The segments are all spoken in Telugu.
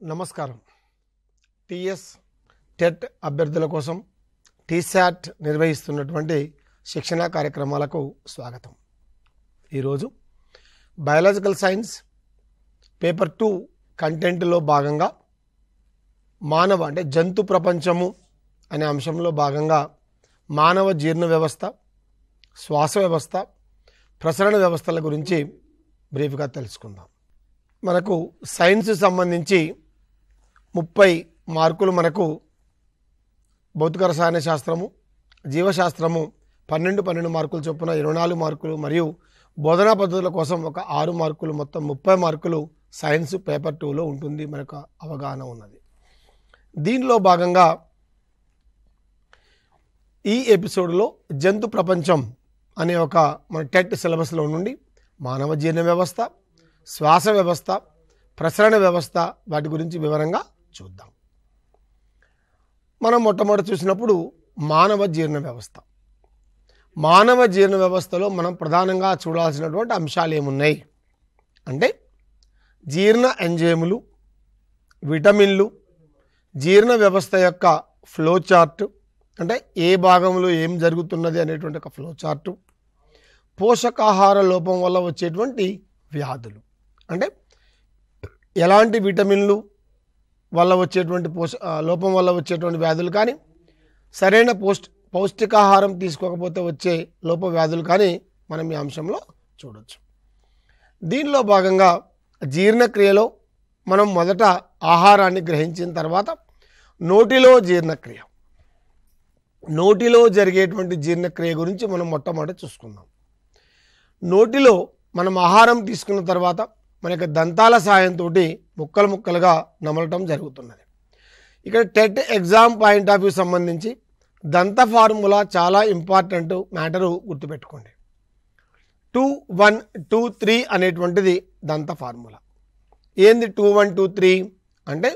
నమస్కారం. టిఎస్ టెట్ అభ్యర్థుల కోసం టీశాట్ నిర్వహిస్తున్నటువంటి శిక్షణా కార్యక్రమాలకు స్వాగతం. ఈరోజు బయాలజికల్ సైన్స్ పేపర్ 2 కంటెంట్లో భాగంగా మానవ అంటే జంతు ప్రపంచము అనే అంశంలో భాగంగా మానవ జీర్ణ వ్యవస్థ, శ్వాస వ్యవస్థ, ప్రసరణ వ్యవస్థల గురించి బ్రీఫ్గా తెలుసుకుందాం. మనకు సైన్స్ సంబంధించి 30 మార్కులు, మనకు భౌతిక రసాయన శాస్త్రము, జీవశాస్త్రము 12 మార్కులు చొప్పున 24 మార్కులు, మరియు బోధనా పద్ధతుల కోసం ఒక 6 మార్కులు, మొత్తం 30 మార్కులు సైన్స్ పేపర్ 2లో ఉంటుంది. మనకు అవగాహన ఉన్నది. దీనిలో భాగంగా ఈ ఎపిసోడ్లో జంతు ప్రపంచం అనే ఒక మన టెట్ సిలబస్లో నుండి మానవ జీర్ణ వ్యవస్థ, శ్వాస వ్యవస్థ, ప్రసరణ వ్యవస్థ వాటి గురించి వివరంగా చూద్దాం. మనం మొట్టమొదటి చూసినప్పుడు మానవ జీర్ణ వ్యవస్థ. మానవ జీర్ణ వ్యవస్థలో మనం ప్రధానంగా చూడాల్సినటువంటి అంశాలు ఏమున్నాయి అంటే జీర్ణ ఎంజైములు, విటమిన్లు, జీర్ణ వ్యవస్థ యొక్క ఫ్లో చార్ట్, అంటే ఏ భాగంలో ఏం జరుగుతున్నది అనేటువంటి ఒక ఫ్లో చార్టు, పోషకాహార లోపం వల్ల వచ్చేటువంటి వ్యాధులు, అంటే ఎలాంటి విటమిన్లు వల్ల వచ్చేటువంటి లోపం వల్ల వచ్చేటువంటి వ్యాధులు కానీ, సరైన పౌష్టికాహారం తీసుకోకపోతే వచ్చే లోప వ్యాధులు కానీ మనం ఈ అంశంలో చూడవచ్చు. దీనిలో భాగంగా జీర్ణక్రియలో మనం మొదట ఆహారాన్ని గ్రహించిన తర్వాత నోటిలో జీర్ణక్రియ, నోటిలో జరిగేటువంటి జీర్ణక్రియ గురించి మనం మొట్టమొదటి చూసుకుందాం. నోటిలో మనం ఆహారం తీసుకున్న తర్వాత మనకి దంతాల సాయంతో ముక్కలు ముక్కలుగా నమలటం జరుగుతున్నది. ఇక్కడ TET exam point of view సంబంధించి దంత ఫార్ములా చాలా ఇంపార్టెంట్ మ్యాటరు, గుర్తుపెట్టుకోండి. 2 1 2 3 అనేటువంటిది దంత ఫార్ములా. ఏంది 2 1 2 3 అంటే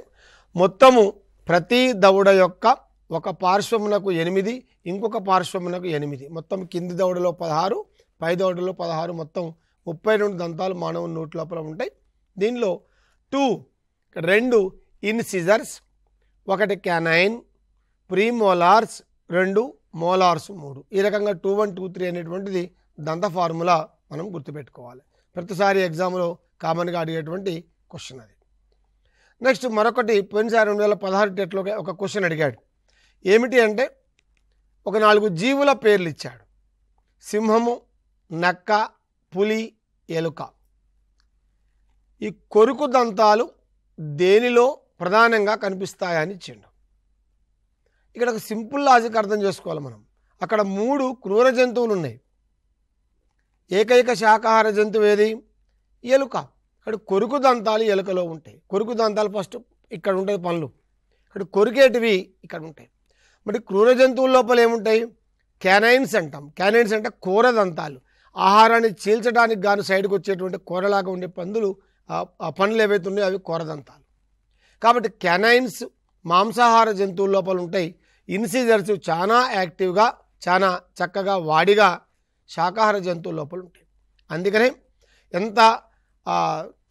మొత్తము ప్రతి దవడ యొక్క ఒక పార్శ్వమునకు 8, ఇంకొక పార్శ్వమునకు 8, మొత్తం కింది దవడలో 16, పై దవడలో 16, మొత్తం 32 దంతాలు మానవ నోటి లోపల ఉంటాయి. దీనిలో 2 ఇన్సిజర్స్, 1 క్యానైన్, ప్రీమోలార్స్ 2, మోలార్స్ 3. ఈ రకంగా 2 1 2 3 అనేటువంటిది దంత ఫార్ములా మనం గుర్తుపెట్టుకోవాలి. ప్రతిసారి ఎగ్జామ్లో కామన్గా అడిగేటువంటి క్వశ్చన్ అది. నెక్స్ట్ మరొకటి, పోయినసారి 2016 టెట్లో ఒక క్వశ్చన్ అడిగాడు. ఏమిటి అంటే ఒక 4 జీవుల పేర్లు ఇచ్చాడు. సింహము, నక్క, పులి, ఎలుక. ఈ కొరుకు దంతాలు దేనిలో ప్రధానంగా కనిపిస్తాయని ఇచ్చిండు. ఇక్కడ ఒక సింపుల్ లాజిక్ అర్థం చేసుకోవాలి మనం. అక్కడ 3 క్రూర జంతువులు ఉన్నాయి. ఏకైక శాకాహార జంతువు ఏది? ఎలుక. అక్కడ కొరుకు దంతాలు ఎలుకలో ఉంటాయి. కొరుకు దంతాలు ఫస్ట్ ఇక్కడ ఉంటాయి పనులు, ఇక్కడ కొరికేటివి ఇక్కడ ఉంటాయి. మరి క్రూర జంతువుల లోపల ఏముంటాయి? క్యానైన్స్ అంటాం. క్యానైన్స్ అంటే కూర దంతాలు, ఆహారాన్ని చీల్చడానికి గాను సైడ్కి వచ్చేటువంటి కూరలాగా ఉండే పందులు, ఆ పండ్లు ఏవైతే ఉన్నాయో అవి కూరదంతాలు. కాబట్టి క్యానైన్స్ మాంసాహార జంతువుల లోపల ఉంటాయి. ఇన్సిజర్స్ చాలా యాక్టివ్గా, చాలా చక్కగా వాడిగా శాకాహార జంతువుల లోపల ఉంటాయి. అందుకనే ఎంత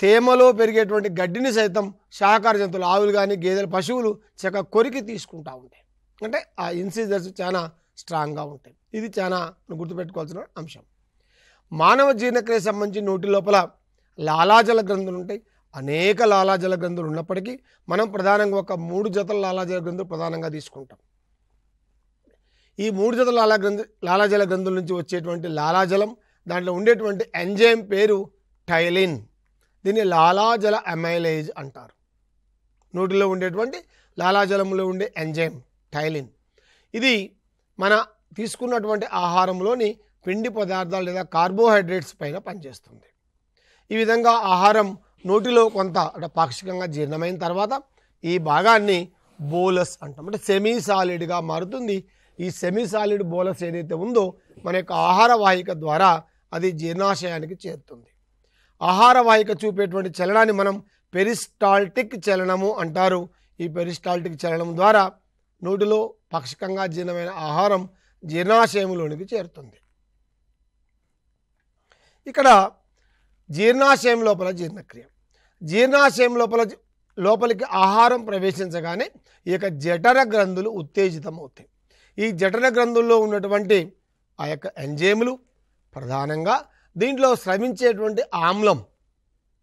తేమలో పెరిగేటువంటి గడ్డిని సైతం శాకాహార జంతువులు, ఆవులు కానీ గేదెలు, పశువులు చక్కగా కొరికి తీసుకుంటూ ఉంటాయి. అంటే ఆ ఇన్సిజర్స్ చాలా స్ట్రాంగ్గా ఉంటాయి. ఇది చాలా గుర్తుపెట్టుకోవాల్సిన అంశం. మానవ జీర్ణక్రియ సంబంధించి నోటి లోపల లాలాజల గ్రంథులు ఉంటాయి. అనేక లాలాజల గ్రంథులు ఉన్నప్పటికీ మనం ప్రధానంగా ఒక 3 జతల లాలాజల గ్రంథులు ప్రధానంగా తీసుకుంటాం. ఈ 3 జతల లాలాజల గ్రంథుల నుంచి వచ్చేటువంటి లాలాజలం, దాంట్లో ఉండేటువంటి ఎంజైమ్ పేరు టైలిన్. దీన్ని లాలాజల అమైలేజ్ అంటారు. నోటిలో ఉండేటువంటి లాలాజలంలో ఉండే ఎంజైమ్ టైలిన్. ఇది మన తీసుకున్నటువంటి ఆహారంలోని పిండి పదార్థాలు లేదా కార్బోహైడ్రేట్స్ పైన పనిచేస్తుంది. ఈ విధంగా ఆహారం నోటిలో కొంత అంటే పాక్షికంగా జీర్ణమైన తర్వాత ఈ భాగాన్ని బోలస్ అంటాం. అంటే సెమీ సాలిడ్గా మారుతుంది. ఈ సెమీ సాలిడ్ బోలస్ ఏదైతే ఉందో మన యొక్క ఆహార వాహిక ద్వారా అది జీర్ణాశయానికి చేరుతుంది. ఆహార వాహిక చూపేటువంటి చలనాన్ని మనం పెరిస్టాల్టిక్ చలనము అంటారు. ఈ పెరిస్టాల్టిక్ చలనం ద్వారా నోటిలో పాక్షికంగా జీర్ణమైన ఆహారం జీర్ణాశయంలోనికి చేరుతుంది. ఇక్కడ జీర్ణాశయం లోపల జీర్ణక్రియ, జీర్ణాశయం లోపలికి ఆహారం ప్రవేశించగానే ఈ యొక్క జఠర గ్రంథులు ఉత్తేజితం అవుతాయి. ఈ జఠర గ్రంథుల్లో ఉన్నటువంటి ఆ యొక్క ఎంజైములు ప్రధానంగా దీంట్లో స్రవించేటువంటి ఆమ్లం,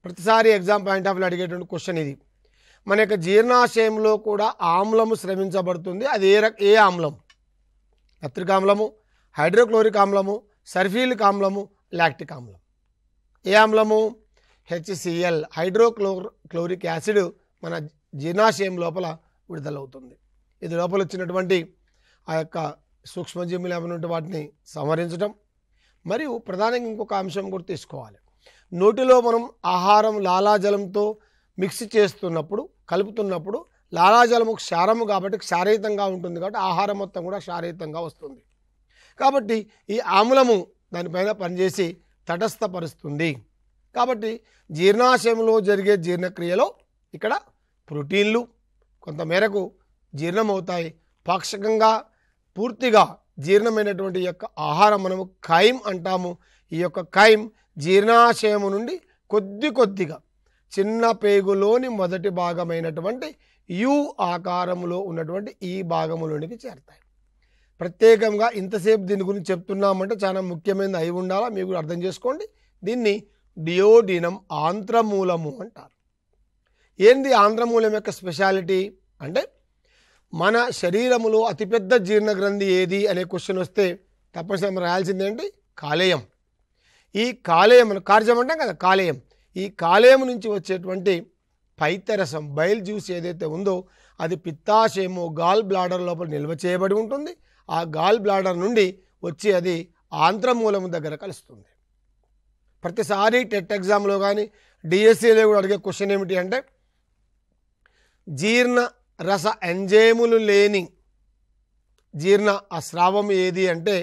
ప్రతిసారి ఎగ్జామ్ పాయింట్ ఆఫ్ వ్యూ అడిగేటువంటి క్వశ్చన్ ఇది. మన యొక్క జీర్ణాశయంలో కూడా ఆమ్లము స్రవించబడుతుంది. అది ఏ ఆమ్లం? నత్రిక్ ఆమ్లము, హైడ్రోక్లోరిక్ ఆమ్లము, సల్ఫ్యూరిక్ ఆమ్లము, లాక్టిక్ ఆమ్లం. ఏ ఆమ్లము? HCl, హైడ్రోక్లోరిక్ యాసిడ్ మన జీర్ణాశయం లోపల విడుదలవుతుంది. ఇది లోపల వచ్చినటువంటి ఆ యొక్క సూక్ష్మజీవులు ఏమైనా వాటిని సంహరించడం. మరియు ప్రధానంగా ఇంకొక అంశం కూడా తీసుకోవాలి. నోటిలో మనం ఆహారం లాలాజలంతో మిక్స్ చేస్తున్నప్పుడు, కలుపుతున్నప్పుడు లాలాజలము క్షారము కాబట్టి క్షారయుతంగా ఉంటుంది, కాబట్టి ఆహారం మొత్తం కూడా క్షారయుతంగా వస్తుంది. కాబట్టి ఈ ఆమ్లము దానిపైన పనిచేసి తటస్థపరుస్తుంది. కాబట్టి జీర్ణాశయంలో జరిగే జీర్ణక్రియలో ఇక్కడ ప్రోటీన్లు కొంతమేరకు జీర్ణమవుతాయి. పాక్షికంగా పూర్తిగా జీర్ణమైనటువంటి యొక్క ఆహారం మనము ఖైమ్ అంటాము. ఈ యొక్క ఖైమ్ జీర్ణాశయము నుండి కొద్దిగా చిన్న పేగులోని మొదటి భాగమైనటువంటి యు ఆకారములో ఉన్నటువంటి ఈ భాగములోనికి చేరుతాయి. ప్రత్యేకంగా ఇంతసేపు దీని గురించి చెప్తున్నామంటే చాలా ముఖ్యమైనది అయి ఉండాలా, మీరు కూడా అర్థం చేసుకోండి. దీన్ని డియోడినం ఆంత్రమూలము అంటారు. ఏంది ఆంత్రమూలం యొక్క స్పెషాలిటీ అంటే, మన శరీరములో అతిపెద్ద జీర్ణ గ్రంథి ఏది అనే క్వశ్చన్ వస్తే తప్పనిసరిగా రాయాల్సింది ఏంటి? కాలేయం. ఈ కాలేయం, కార్జం అంటాం కదా, కాలేయం. ఈ కాలేయం నుంచి వచ్చేటువంటి పైత్యరసం, బైల్ జ్యూస్ ఏదైతే ఉందో అది పిత్తాశయము గాల్ బ్లాడర్ లోపల నిల్వ చేయబడి ఉంటుంది. ఆ గాల్ బ్లాడర్ నుండి వచ్చి అది ఆంత్రమూలము దగ్గర కలుస్తుంది. ప్రతిసారి టెట్ ఎగ్జామ్లో కానీ డిఎస్సిలో కూడా అడిగే క్వశ్చన్ ఏమిటి అంటే, జీర్ణ రస ఎంజైములు లేని జీర్ణ అస్రావం ఏది అంటే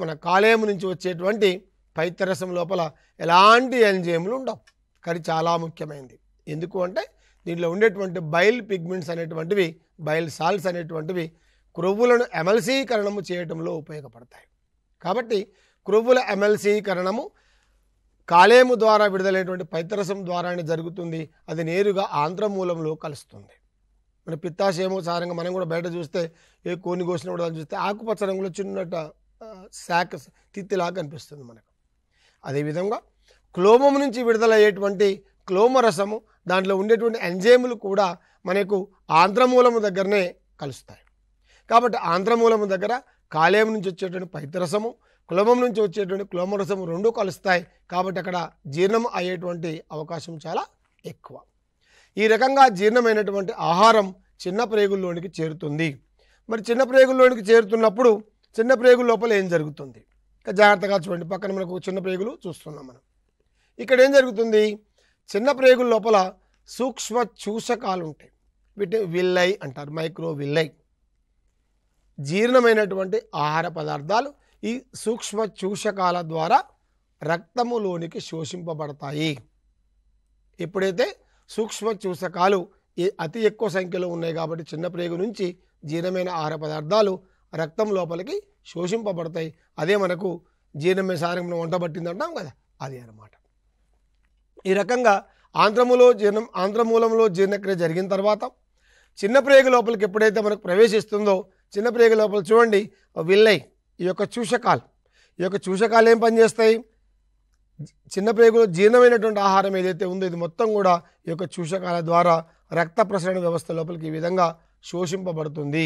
మన కాలేయం నుంచి వచ్చేటువంటి పైత్యరసం లోపల ఎలాంటి ఎంజైములు ఉండవు. కానీ చాలా ముఖ్యమైనది. ఎందుకు అంటే దీంట్లో ఉండేటువంటి బైల్ పిగ్మెంట్స్ అనేటువంటివి, బైల్ సాల్ట్స్ అనేటువంటివి క్రొవ్వులను ఎమల్సీకరణము చేయటంలో ఉపయోగపడతాయి. కాబట్టి క్రొవ్వుల ఎమల్సీకరణము కాలేయము ద్వారా విడుదలైనటువంటి పైత్యరసం ద్వారానే జరుగుతుంది. అది నేరుగా ఆంత్రమూలంలో కలుస్తుంది. మన పిత్తాశయము సారంగా మనం కూడా బయట చూస్తే ఏ కోని కోసినప్పుడు దాన్ని చూస్తే ఆకుపచ్చ రంగులో చిన్నట శాఖ తిత్తిలాగా కనిపిస్తుంది మనకు. అదేవిధంగా క్లోమం నుంచి విడుదలయ్యేటువంటి క్లోమరసము, దాంట్లో ఉండేటువంటి ఎంజైములు కూడా మనకు ఆంత్రమూలము దగ్గరనే కలుస్తాయి. కాబట్టి ఆంత్రమూలము దగ్గర కాలేయం నుంచి వచ్చేటువంటి పైత్యరసము, క్లోమం నుంచి వచ్చేటువంటి క్లోమరసము రెండు కలుస్తాయి. కాబట్టి అక్కడ జీర్ణం అయ్యేటువంటి అవకాశం చాలా ఎక్కువ. ఈ రకంగా జీర్ణమైనటువంటి ఆహారం చిన్న ప్రేగుల్లోనికి చేరుతుంది. మరి చిన్న ప్రేగుల్లోనికి చేరుతున్నప్పుడు చిన్న ప్రేగుల లోపల ఏం జరుగుతుంది? జాగ్రత్తగా చూడండి. పక్కన మనకు చిన్న ప్రేగులు చూస్తున్నాం మనం. ఇక్కడ ఏం జరుగుతుంది? చిన్న ప్రేగుల లోపల సూక్ష్మ చూషకాలు ఉంటాయి. వీటిని విల్లై అంటారు, మైక్రో విల్లై. జీర్ణమైనటువంటి ఆహార పదార్థాలు ఈ సూక్ష్మ చూషకాల ద్వారా రక్తములోనికి శోషింపబడతాయి. ఎప్పుడైతే సూక్ష్మ చూషకాలు అతి ఎక్కువ సంఖ్యలో ఉన్నాయి కాబట్టి చిన్న ప్రేగు నుంచి జీర్ణమైన ఆహార పదార్థాలు రక్తం లోపలికి శోషింపబడతాయి. అదే మనకు జీర్ణమైన సారంలో వంట పట్టింది అంటాం కదా, అది అన్నమాట. ఈ రకంగా ఆంత్రమూలంలో జీర్ణక్రియ జరిగిన తర్వాత చిన్న ప్రేగు లోపలికి ఎప్పుడైతే మనకు ప్రవేశిస్తుందో చిన్న ప్రేగు లోపల చూడండి విల్లై, ఈ యొక్క చూషకాలు ఏం పనిచేస్తాయి? చిన్న ప్రేగులో జీర్ణమైనటువంటి ఆహారం ఏదైతే ఉందో ఇది మొత్తం కూడా ఈ యొక్క చూషకాల ద్వారా రక్త ప్రసరణ వ్యవస్థ లోపలికి ఈ విధంగా శోషింపబడుతుంది.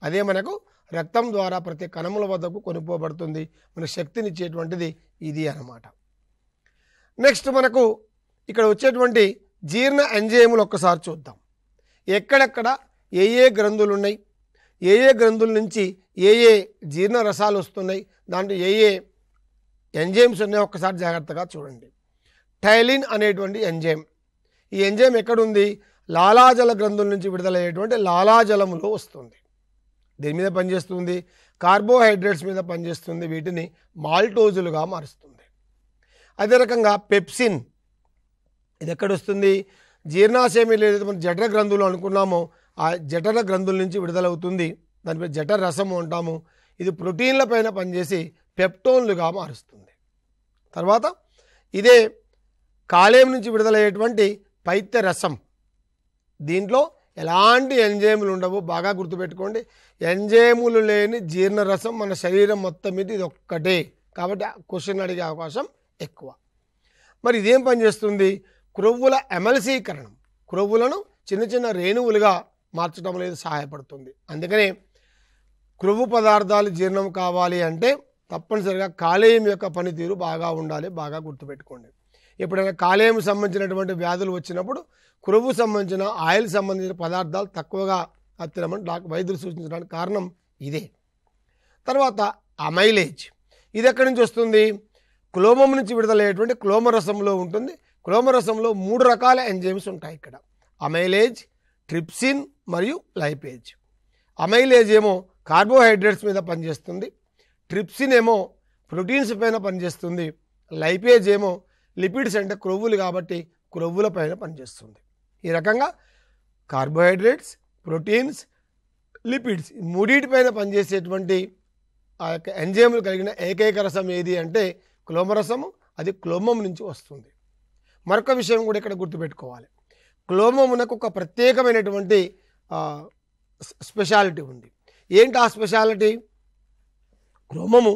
అదే మనకు రక్తం ద్వారా ప్రతి కణముల వద్దకు కొనుక్కోబడుతుంది. మనకు శక్తినిచ్చేటువంటిది ఇది అన్నమాట. నెక్స్ట్ మనకు ఇక్కడ వచ్చేటువంటి జీర్ణ ఎంజైములు ఒక్కసారి చూద్దాం. ఎక్కడెక్కడ ఏ గ్రంథులు ఉన్నాయి, ఏ గ్రంథుల నుంచి ఏ జీర్ణ రసాలు వస్తున్నాయి, దాంట్లో ఏ ఎంజైమ్స్ ఉన్నాయో ఒక్కసారి జాగ్రత్తగా చూడండి. టైలిన్ అనేటువంటి ఎంజైమ్, ఈ ఎంజైమ్ ఎక్కడుంది? లాలాజల గ్రంథుల నుంచి విడుదలయ్యేటువంటి లాలాజలములో వస్తుంది. దీని మీద పనిచేస్తుంది, కార్బోహైడ్రేట్స్ మీద పనిచేస్తుంది. వీటిని మాల్టోజులుగా మారుస్తుంది. అదే రకంగా పెప్సిన్, ఇది ఎక్కడొస్తుంది? జీర్ణాశయం ఏదైతే మనం జఠర గ్రంథులు అనుకున్నామో ఆ జఠర గ్రంథుల నుంచి విడుదలవుతుంది. దానిపై జఠర రసము అంటాము. ఇది ప్రోటీన్ల పైన పనిచేసి పెప్టోన్లుగా మారుస్తుంది. తర్వాత ఇదే కాలేయం నుంచి విడుదలయ్యేటువంటి పైత్య రసం, దీంట్లో ఎలాంటి ఎంజైములు ఉండవు. బాగా గుర్తుపెట్టుకోండి, ఎంజైములు లేని జీర్ణరసం మన శరీరం మొత్తం మీద ఇది ఒక్కటే. కాబట్టి క్వశ్చన్ అడిగే అవకాశం ఎక్కువ. మరి ఇదేం పనిచేస్తుంది? క్రొవ్వుల ఎమల్సీకరణం, క్రొవ్వులను చిన్న చిన్న రేణువులుగా మార్చడంలో ఇది సహాయపడుతుంది. అందుకనే క్రొవ్వు పదార్థాలు జీర్ణం కావాలి అంటే తప్పనిసరిగా కాలేయం యొక్క పనితీరు బాగా ఉండాలి. బాగా గుర్తుపెట్టుకోండి. ఎప్పుడైనా కాలేయం సంబంధించినటువంటి వ్యాధులు వచ్చినప్పుడు క్రొవ్వు సంబంధించిన ఆయిల్ సంబంధించిన పదార్థాలు తక్కువగా తినమని వైద్యులు సూచించడానికి కారణం ఇదే. తర్వాత అమైలేజ్, ఇది ఎక్కడి నుంచి వస్తుంది? క్లోమం నుంచి విడుదలయ్యేటువంటి క్లోమరసంలో ఉంటుంది. క్లోమరసంలో 3 రకాల ఎంజైమ్స్ ఉంటాయి ఇక్కడ: అమైలేజ్, ట్రిప్సిన్ మరియు లైపేజ్. అమైలేజ్ ఏమో కార్బోహైడ్రేట్స్ మీద పనిచేస్తుంది, ట్రిప్సిన్ ఏమో ప్రోటీన్స్ పైన పనిచేస్తుంది, లైపేజ్ ఏమో లిపిడ్స్ అంటే క్రొవ్వులు కాబట్టి క్రొవ్వుల పైన పనిచేస్తుంది. ఈ రకంగా కార్బోహైడ్రేట్స్, ప్రోటీన్స్, లిపిడ్స్ ఈ మూడింటిపైన పనిచేసేటువంటి ఆ యొక్క ఎంజైములు కలిగిన ఏకైక రసం ఏది అంటే క్లోమరసము. అది క్లోమం నుంచి వస్తుంది. మరొక విషయం కూడా ఇక్కడ గుర్తుపెట్టుకోవాలి, క్లోమమునకు ఒక ప్రత్యేకమైనటువంటి స్పెషాలిటీ ఉంది. ఏంటి ఆ స్పెషాలిటీ? క్లోమము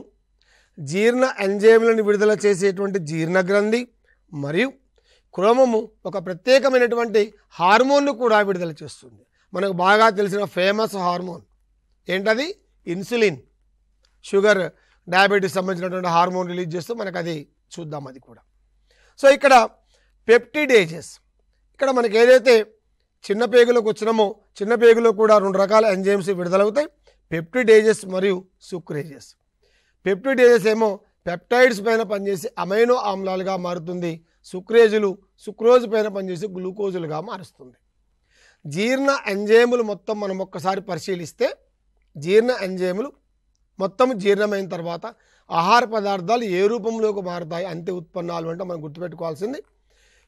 జీర్ణ ఎంజైములను విడుదల చేసేటువంటి జీర్ణ గ్రంథి మరియు క్లోమము ఒక ప్రత్యేకమైనటువంటి హార్మోన్ను కూడా విడుదల చేస్తుంది. మనకు బాగా తెలిసిన ఫేమస్ హార్మోన్ ఏంటది? ఇన్సులిన్. షుగర్, డయాబెటీస్ సంబంధించినటువంటి హార్మోన్ రిలీజ్ చేస్తూ మనకు అది చూద్దాం అది కూడా. సో ఇక్కడ పెప్టిడేజెస్, ఇక్కడ మనకి ఏదైతే చిన్న పేగులోకి వచ్చినామో చిన్న పేగులో కూడా 2 రకాల ఎంజైమ్స్ విడుదలవుతాయి: పెప్టిడేజెస్ మరియు సుక్రేజెస్. పెప్టిడేజెస్ ఏమో పెప్టైడ్స్ పైన పనిచేసి అమైనో ఆమ్లాలుగా మారుతుంది, సుక్రేజులు సుక్రోజ్ పైన పనిచేసి గ్లూకోజులుగా మారుస్తుంది. జీర్ణ ఎంజైములు మొత్తం మనం ఒక్కసారి పరిశీలిస్తే, జీర్ణ ఎంజైములు మొత్తం జీర్ణమైన తర్వాత ఆహార పదార్థాలు ఏ రూపంలోకి మారుతాయి? అంత్య ఉత్పన్నాలు అంటే మనం గుర్తుపెట్టుకోవాల్సింది,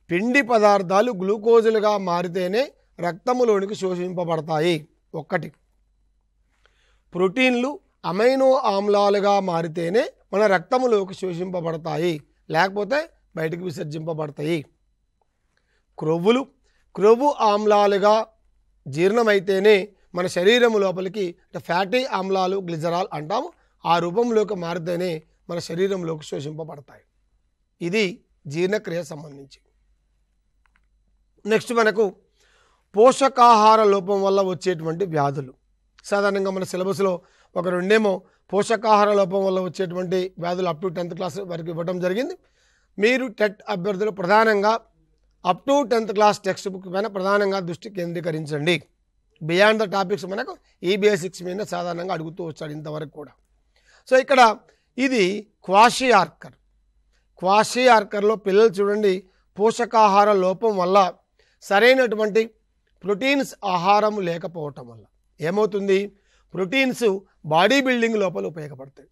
పిండి పదార్థాలు గ్లూకోజులుగా మారితేనే రక్తములోనికి శోషింపబడతాయి. 1, ప్రోటీన్లు అమైనో ఆమ్లాలుగా మారితేనే మన రక్తములోకి శోషింపబడతాయి, లేకపోతే బయటకు విసర్జింపబడతాయి. క్రొవ్వు ఆమ్లాలుగా జీర్ణమైతేనే మన శరీరం లోపలికి ఫ్యాటీ ఆమ్లాలు, గ్లిజరాల్ అంటాము, ఆ రూపంలోకి మారితేనే మన శరీరంలోకి శోషింపబడతాయి. ఇది జీర్ణక్రియ సంబంధించి. నెక్స్ట్ మనకు పోషకాహార లోపం వల్ల వచ్చేటువంటి వ్యాధులు. సాధారణంగా మన సిలబస్లో ఒక 2 పోషకాహార లోపం వల్ల వచ్చేటువంటి వ్యాధులు అప్ టు 10th క్లాస్ వరకు ఇవ్వడం జరిగింది. మీరు టెట్ అభ్యర్థులు ప్రధానంగా up to 10th class text book పైన ప్రధానంగా దృష్టి కేంద్రీకరించండి. బియాండ్ ద టాపిక్స్ మనకు ఈ బేసిక్స్ మీద సాధారణంగా అడుగుతూ వచ్చాడు ఇంతవరకు కూడా. సో ఇక్కడ ఇది క్వాషియార్కర్. క్వాషియార్కర్లో పిల్లలు చూడండి, పోషకాహార లోపం వల్ల సరైనటువంటి ప్రోటీన్స్ ఆహారం లేకపోవటం వల్ల ఏమవుతుంది? ప్రోటీన్స్ బాడీ బిల్డింగ్ లోపల ఉపయోగపడతాయి.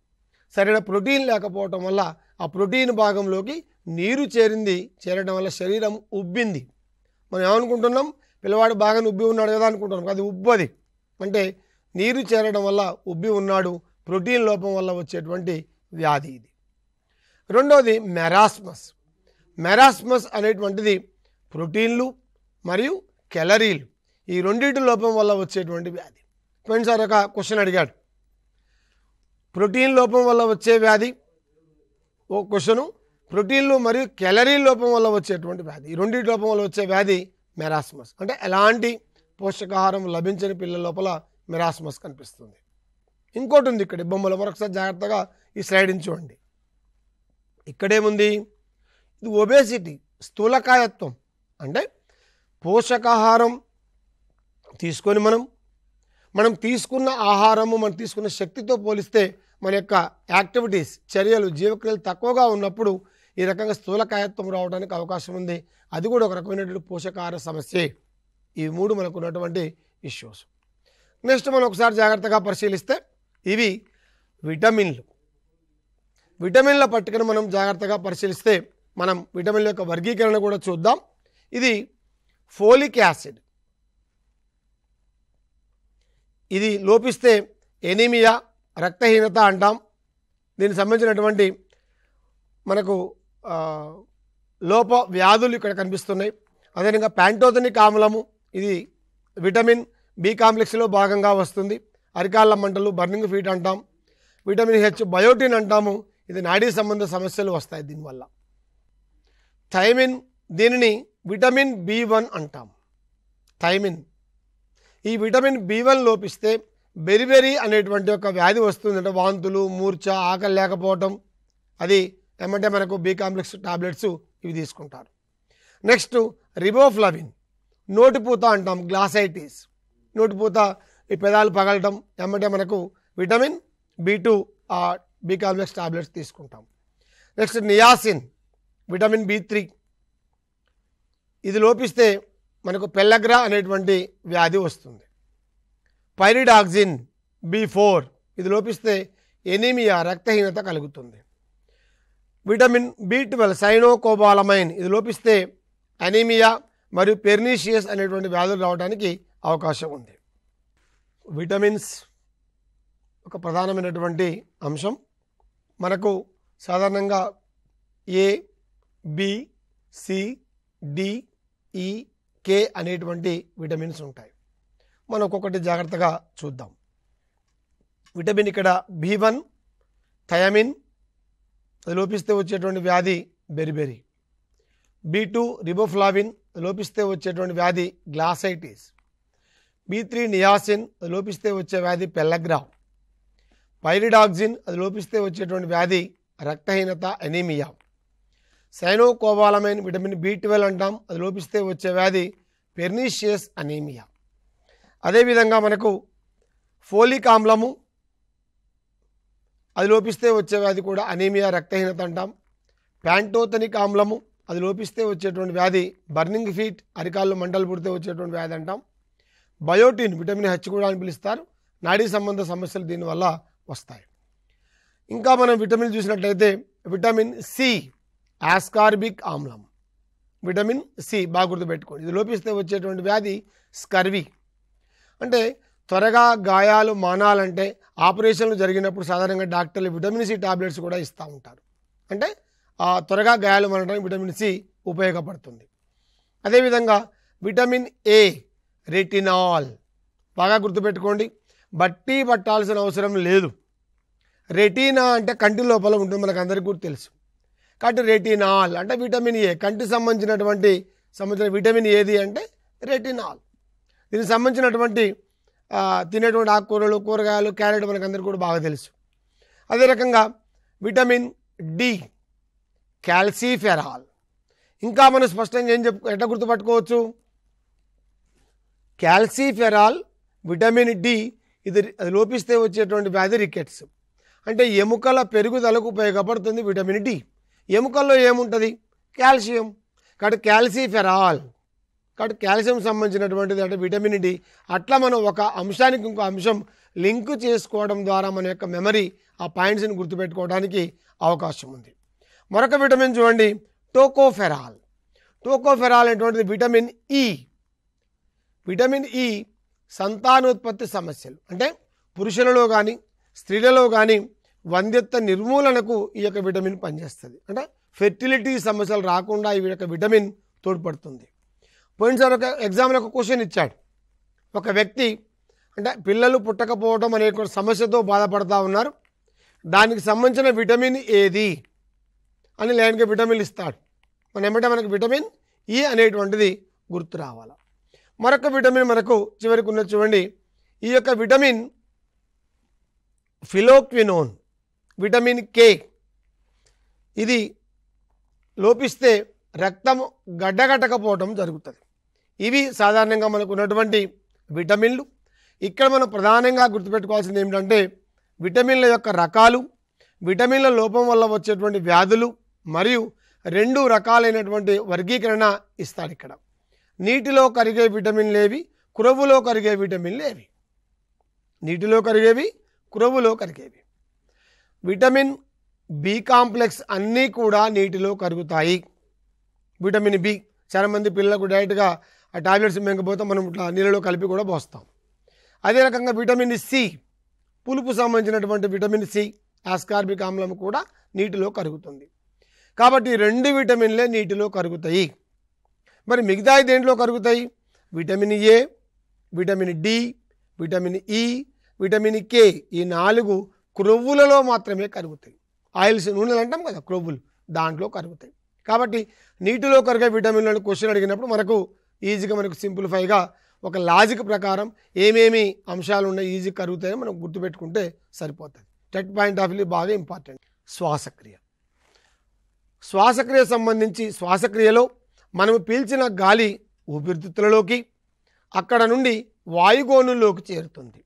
సరైన ప్రోటీన్ లేకపోవటం వల్ల ఆ ప్రోటీన్ భాగంలోకి నీరు చేరడం వల్ల శరీరం ఉబ్బింది. మనం ఏమనుకుంటున్నాం? పిల్లవాడు బాగా ఉబ్బి ఉన్నాడు కదా అనుకుంటున్నాం, అది ఉబ్బది అంటే నీరు చేరడం వల్ల ఉబ్బి ఉన్నాడు, ప్రోటీన్ లోపం వల్ల వచ్చేటువంటి వ్యాధి ఇది. రెండవది మెరాస్మస్. మెరాస్మస్ అనేటువంటిది ప్రోటీన్లు మరియు క్యాలరీలు ఈ రెండింటి లోపం వల్ల వచ్చేటువంటి వ్యాధి. పోయినసారి ఒక క్వశ్చన్ అడిగాడు, ప్రోటీన్ లోపం వల్ల వచ్చే వ్యాధి ఓ క్వశ్చను, ప్రోటీన్లు మరియు క్యాలరీ లోపం వల్ల వచ్చేటువంటి వ్యాధి, ఈ రెండింటి లోపం వల్ల వచ్చే వ్యాధి మెరాస్మస్. అంటే ఎలాంటి పోషకాహారం లభించని పిల్లల లోపల మెరాస్మస్ కనిపిస్తుంది. ఇంకోటి ఉంది ఇక్కడ బొమ్మలో, మరొకసారి జాగ్రత్తగా ఈ స్లైడ్ని చూడండి. ఇక్కడేముంది? ఇది ఒబేసిటీ, స్థూలకాయత్వం. అంటే పోషకాహారం తీసుకొని మనం తీసుకున్న ఆహారము మనం తీసుకున్న శక్తితో పోలిస్తే మన యొక్క యాక్టివిటీస్, చర్యలు, జీవక్రియలు తక్కువగా ఉన్నప్పుడు ఈ రకంగా స్థూలకాయత్వం రావడానికి అవకాశం ఉంది. అది కూడా ఒక రకమైనటువంటి పోషకాహార సమస్యే. ఈ 3 మనకు ఉన్నటువంటి ఇష్యూస్. నెక్స్ట్ మనం ఒకసారి జాగ్రత్తగా పరిశీలిస్తే ఇవి విటమిన్లు. విటమిన్ల పట్టికను మనం జాగ్రత్తగా పరిశీలిస్తే మనం విటమిన్ల యొక్క వర్గీకరణ కూడా చూద్దాం. ఇది ఫోలిక్ యాసిడ్, ఇది లోపిస్తే ఎనీమియా, రక్తహీనత అంటాం. దీనికి సంబంధించినటువంటి మనకు లోప వ్యాధులు ఇక్కడ కనిపిస్తున్నాయి. అదేవిధంగా ప్యాంటోథెనిక్ ఆమ్లము, ఇది విటమిన్ బి కాంప్లెక్స్లో భాగంగా వస్తుంది. అరికాళ్ళ మంటలు, బర్నింగ్ ఫీట్ అంటాం. విటమిన్ హెచ్ బయోటిన్ అంటాము. ఇది నాడీ సంబంధ సమస్యలు వస్తాయి దీనివల్ల. థైమిన్, దీనిని విటమిన్ B1 అంటాం. థైమిన్, ఈ విటమిన్ B1 లోపిస్తే బెరిబెరీ అనేటువంటి ఒక వ్యాధి వస్తుంది. అంటే వాంతులు, మూర్ఛ, ఆకలి లేకపోవటం. అది ఏమంటే మనకు బి కాంప్లెక్స్ టాబ్లెట్స్ ఇవి తీసుకుంటారు. నెక్స్ట్ రిబోఫ్లవిన్, నోటిపూత అంటాం, గ్లాసైటిస్, నోటిపూత, ఈ పెదాలు పగలటం, ఏమంటే మనకు vitamin B2 B complex tablets తీసుకుంటాం. నెక్స్ట్ నియాసిన్, విటమిన్ B3, ఇది లోపిస్తే మనకు పెల్లగ్రా అనేటువంటి వ్యాధి వస్తుంది. పైరిడాక్సిన్ B4, ఇది లోపిస్తే ఎనీమియా, రక్తహీనత కలుగుతుంది. విటమిన్ B12 సైనోకోబాలమైన్, ఇది లోపిస్తే అనీమియా మరియు పెర్నీషియస్ అనేటువంటి వ్యాధులు రావడానికి అవకాశం ఉంది. విటమిన్స్ ఒక ప్రధానమైనటువంటి అంశం. మనకు సాధారణంగా A, B, C, D, E, K అనేటువంటి విటమిన్స్ ఉంటాయి. మనం ఒక్కొక్కటి జాగ్రత్తగా చూద్దాం. విటమిన్ ఇక్కడ B1 థయామిన్, అది లోపిస్తే వచ్చేటువంటి వ్యాధి బెరిబెరీ. B2 రిబోఫ్లావిన్, అది లోపిస్తే వచ్చేటువంటి వ్యాధి గ్లాసైటిస్. B3 నియాసిన్, అది లోపిస్తే వచ్చే వ్యాధి పెల్లగ్రా. పైరిడాక్సిన్, అది లోపిస్తే వచ్చేటువంటి వ్యాధి రక్తహీనత, ఎనీమియా. సైనోకోబాలమైన్ విటమిన్ B12 అంటాం, అది లోపిస్తే వచ్చే వ్యాధి పెర్నీషియస్ అనీమియా. అదేవిధంగా మనకు ఫోలిక్ ఆమ్లము, అది లోపిస్తే వచ్చే వ్యాధి కూడా అనీమియా, రక్తహీనత అంటాం. ప్యాంటోథనిక్ ఆమ్లము, అది లోపిస్తే వచ్చేటువంటి వ్యాధి బర్నింగ్ ఫీట్, అరికాళ్ళు మంటలు పుడితే వచ్చేటువంటి వ్యాధి అంటాం. బయోటిన్, విటమిన్ హెచ్ కూడా అని పిలుస్తారు. నాడీ సంబంధ సమస్యలు దీనివల్ల వస్తాయి. ఇంకా మనం విటమిన్ చూసినట్లయితే విటమిన్ సి, ఆస్కార్బిక్ ఆమ్లం, విటమిన్ సి బాగా గుర్తుపెట్టుకోండి. ఇది లోపిస్తే వచ్చేటువంటి వ్యాధి స్కర్వీ. అంటే త్వరగా గాయాలు మానాలంటే ఆపరేషన్లు జరిగినప్పుడు సాధారణంగా డాక్టర్లు విటమిన్ సి టాబ్లెట్స్ కూడా ఇస్తూ ఉంటారు. అంటే త్వరగా గాయాలు మానడానికి విటమిన్ సి ఉపయోగపడుతుంది. అదేవిధంగా విటమిన్ ఏ, రెటినాల్, బాగా గుర్తుపెట్టుకోండి. బట్టి పట్టాల్సిన అవసరం లేదు. రెటీనా అంటే కంటి లోపల ఉంటుంది, మనకు అందరికీ కూడా తెలుసు. కాబట్టి రెటినాల్ అంటే విటమిన్ ఏ, కంటికి సంబంధించిన విటమిన్ ఏది అంటే రెటినాల్. దీనికి సంబంధించినటువంటి తినేటువంటి ఆకుకూరలు, కూరగాయలు, క్యారెట్ మనకు అందరికీ కూడా బాగా తెలుసు. అదే రకంగా విటమిన్ డి, క్యాల్సిఫెరాల్. ఇంకా మనం స్పష్టంగా ఎట్లా గుర్తుపట్టుకోవచ్చు? క్యాల్సిఫెరాల్, విటమిన్ డి, అది లోపిస్తే వచ్చేటువంటి వ్యాధి రికెట్స్. అంటే ఎముకల పెరుగుదలకు ఉపయోగపడుతుంది విటమిన్ డి. ఎముకల్లో ఏముంటుంది? కాల్షియం. కాబట్టి క్యాల్సిఫెరాల్, కాబట్టి కాల్షియం సంబంధించినటువంటిది అంటే విటమిన్ డి. అట్లా మనం ఒక అంశానికి ఇంకో అంశం లింక్ చేసుకోవడం ద్వారా మన యొక్క మెమరీ ఆ పాయింట్స్ని గుర్తుపెట్టుకోవడానికి అవకాశం ఉంది. మరొక విటమిన్ చూడండి, టోకోఫెరాల్. టోకోఫెరాల్ అనేటువంటిది విటమిన్ ఈ. విటమిన్ ఈ సంతానోత్పత్తి సమస్యలు అంటే పురుషులలో కానీ స్త్రీలలో కానీ వంధ్యత్వ నిర్మూలనకు ఈ యొక్క విటమిన్ పనిచేస్తుంది. అంటే ఫెర్టిలిటీ సమస్యలు రాకుండా ఈ యొక్క విటమిన్ తోడ్పడుతుంది. పోయినసారి ఒక ఎగ్జామ్లో ఒక క్వశ్చన్ ఇచ్చాడు. ఒక వ్యక్తి అంటే పిల్లలు పుట్టకపోవడం అనే సమస్యతో బాధపడుతూ ఉన్నారు. దానికి సంబంధించిన విటమిన్ ఏది అని లైన్గా విటమిన్ ఇస్తాడు. మనకి విటమిన్ ఈ అనేటువంటిది గుర్తు రావాలి. మరొక విటమిన్ మనకు చివరికి ఉన్నది చూడండి. ఈ యొక్క విటమిన్ ఫిలోక్వినోన్, విటమిన్ కే, ఇది లోపిస్తే రక్తం గడ్డగట్టకపోవడం జరుగుతుంది. ఇవి సాధారణంగా మనకు ఉన్నటువంటి విటమిన్లు. ఇక్కడ మనం ప్రధానంగా గుర్తుపెట్టుకోవాల్సింది ఏమిటంటే విటమిన్ల యొక్క రకాలు, విటమిన్ల లోపం వల్ల వచ్చేటువంటి వ్యాధులు మరియు 2 రకాలైనటువంటి వర్గీకరణ ఇస్తాడు ఇక్కడ. నీటిలో కరిగే విటమిన్లు ఏవి, క్రొవ్వులో కరిగే విటమిన్లు ఏవి. నీటిలో కరిగేవి, క్రొవ్వులో కరిగేవి. విటమిన్ బి కాంప్లెక్స్ అన్నీ కూడా నీటిలో కరుగుతాయి. విటమిన్ బి చాలామంది పిల్లలకు డైరెక్ట్గా ఆ టాబ్లెట్స్ మింగపోతే మనం ఇట్లా నీళ్ళలో కలిపి కూడా పోస్తాం. అదే రకంగా విటమిన్ సి, పులుపు సంబంధించినటువంటి విటమిన్ సి, ఆస్కార్బిక్ ఆమ్లం కూడా నీటిలో కరుగుతుంది. కాబట్టి 2 విటమిన్లే నీటిలో కరుగుతాయి. మరి మిగతా దేంట్లో కరుగుతాయి? Vitamin A, vitamin D, vitamin E, vitamin K ఈ 4 క్రొవ్వులలో మాత్రమే కరుగుతాయి. ఆయిల్స్, నూనెలు అంటాం కదా, క్రొవ్వులు దాంట్లో కరుగుతాయి. కాబట్టి నీటిలో కరిగే విటమిన్లను క్వశ్చన్ అడిగినప్పుడు మనకు ఈజీగా మనకు సింప్లిఫైగా ఒక లాజిక్ ప్రకారం ఏమేమి అంశాలు ఉన్నాయి ఈజీ కరుగుతాయో మనం గుర్తుపెట్టుకుంటే సరిపోతుంది. టెట్ పాయింట్ ఆఫ్ వ్యూ బాగా ఇంపార్టెంట్. శ్వాసక్రియ. శ్వాసక్రియ సంబంధించి శ్వాసక్రియలో మనము పీల్చిన గాలి ఊపిరితిత్తులలోకి, అక్కడ నుండి వాయుగోనుల్లోకి చేరుతుంది.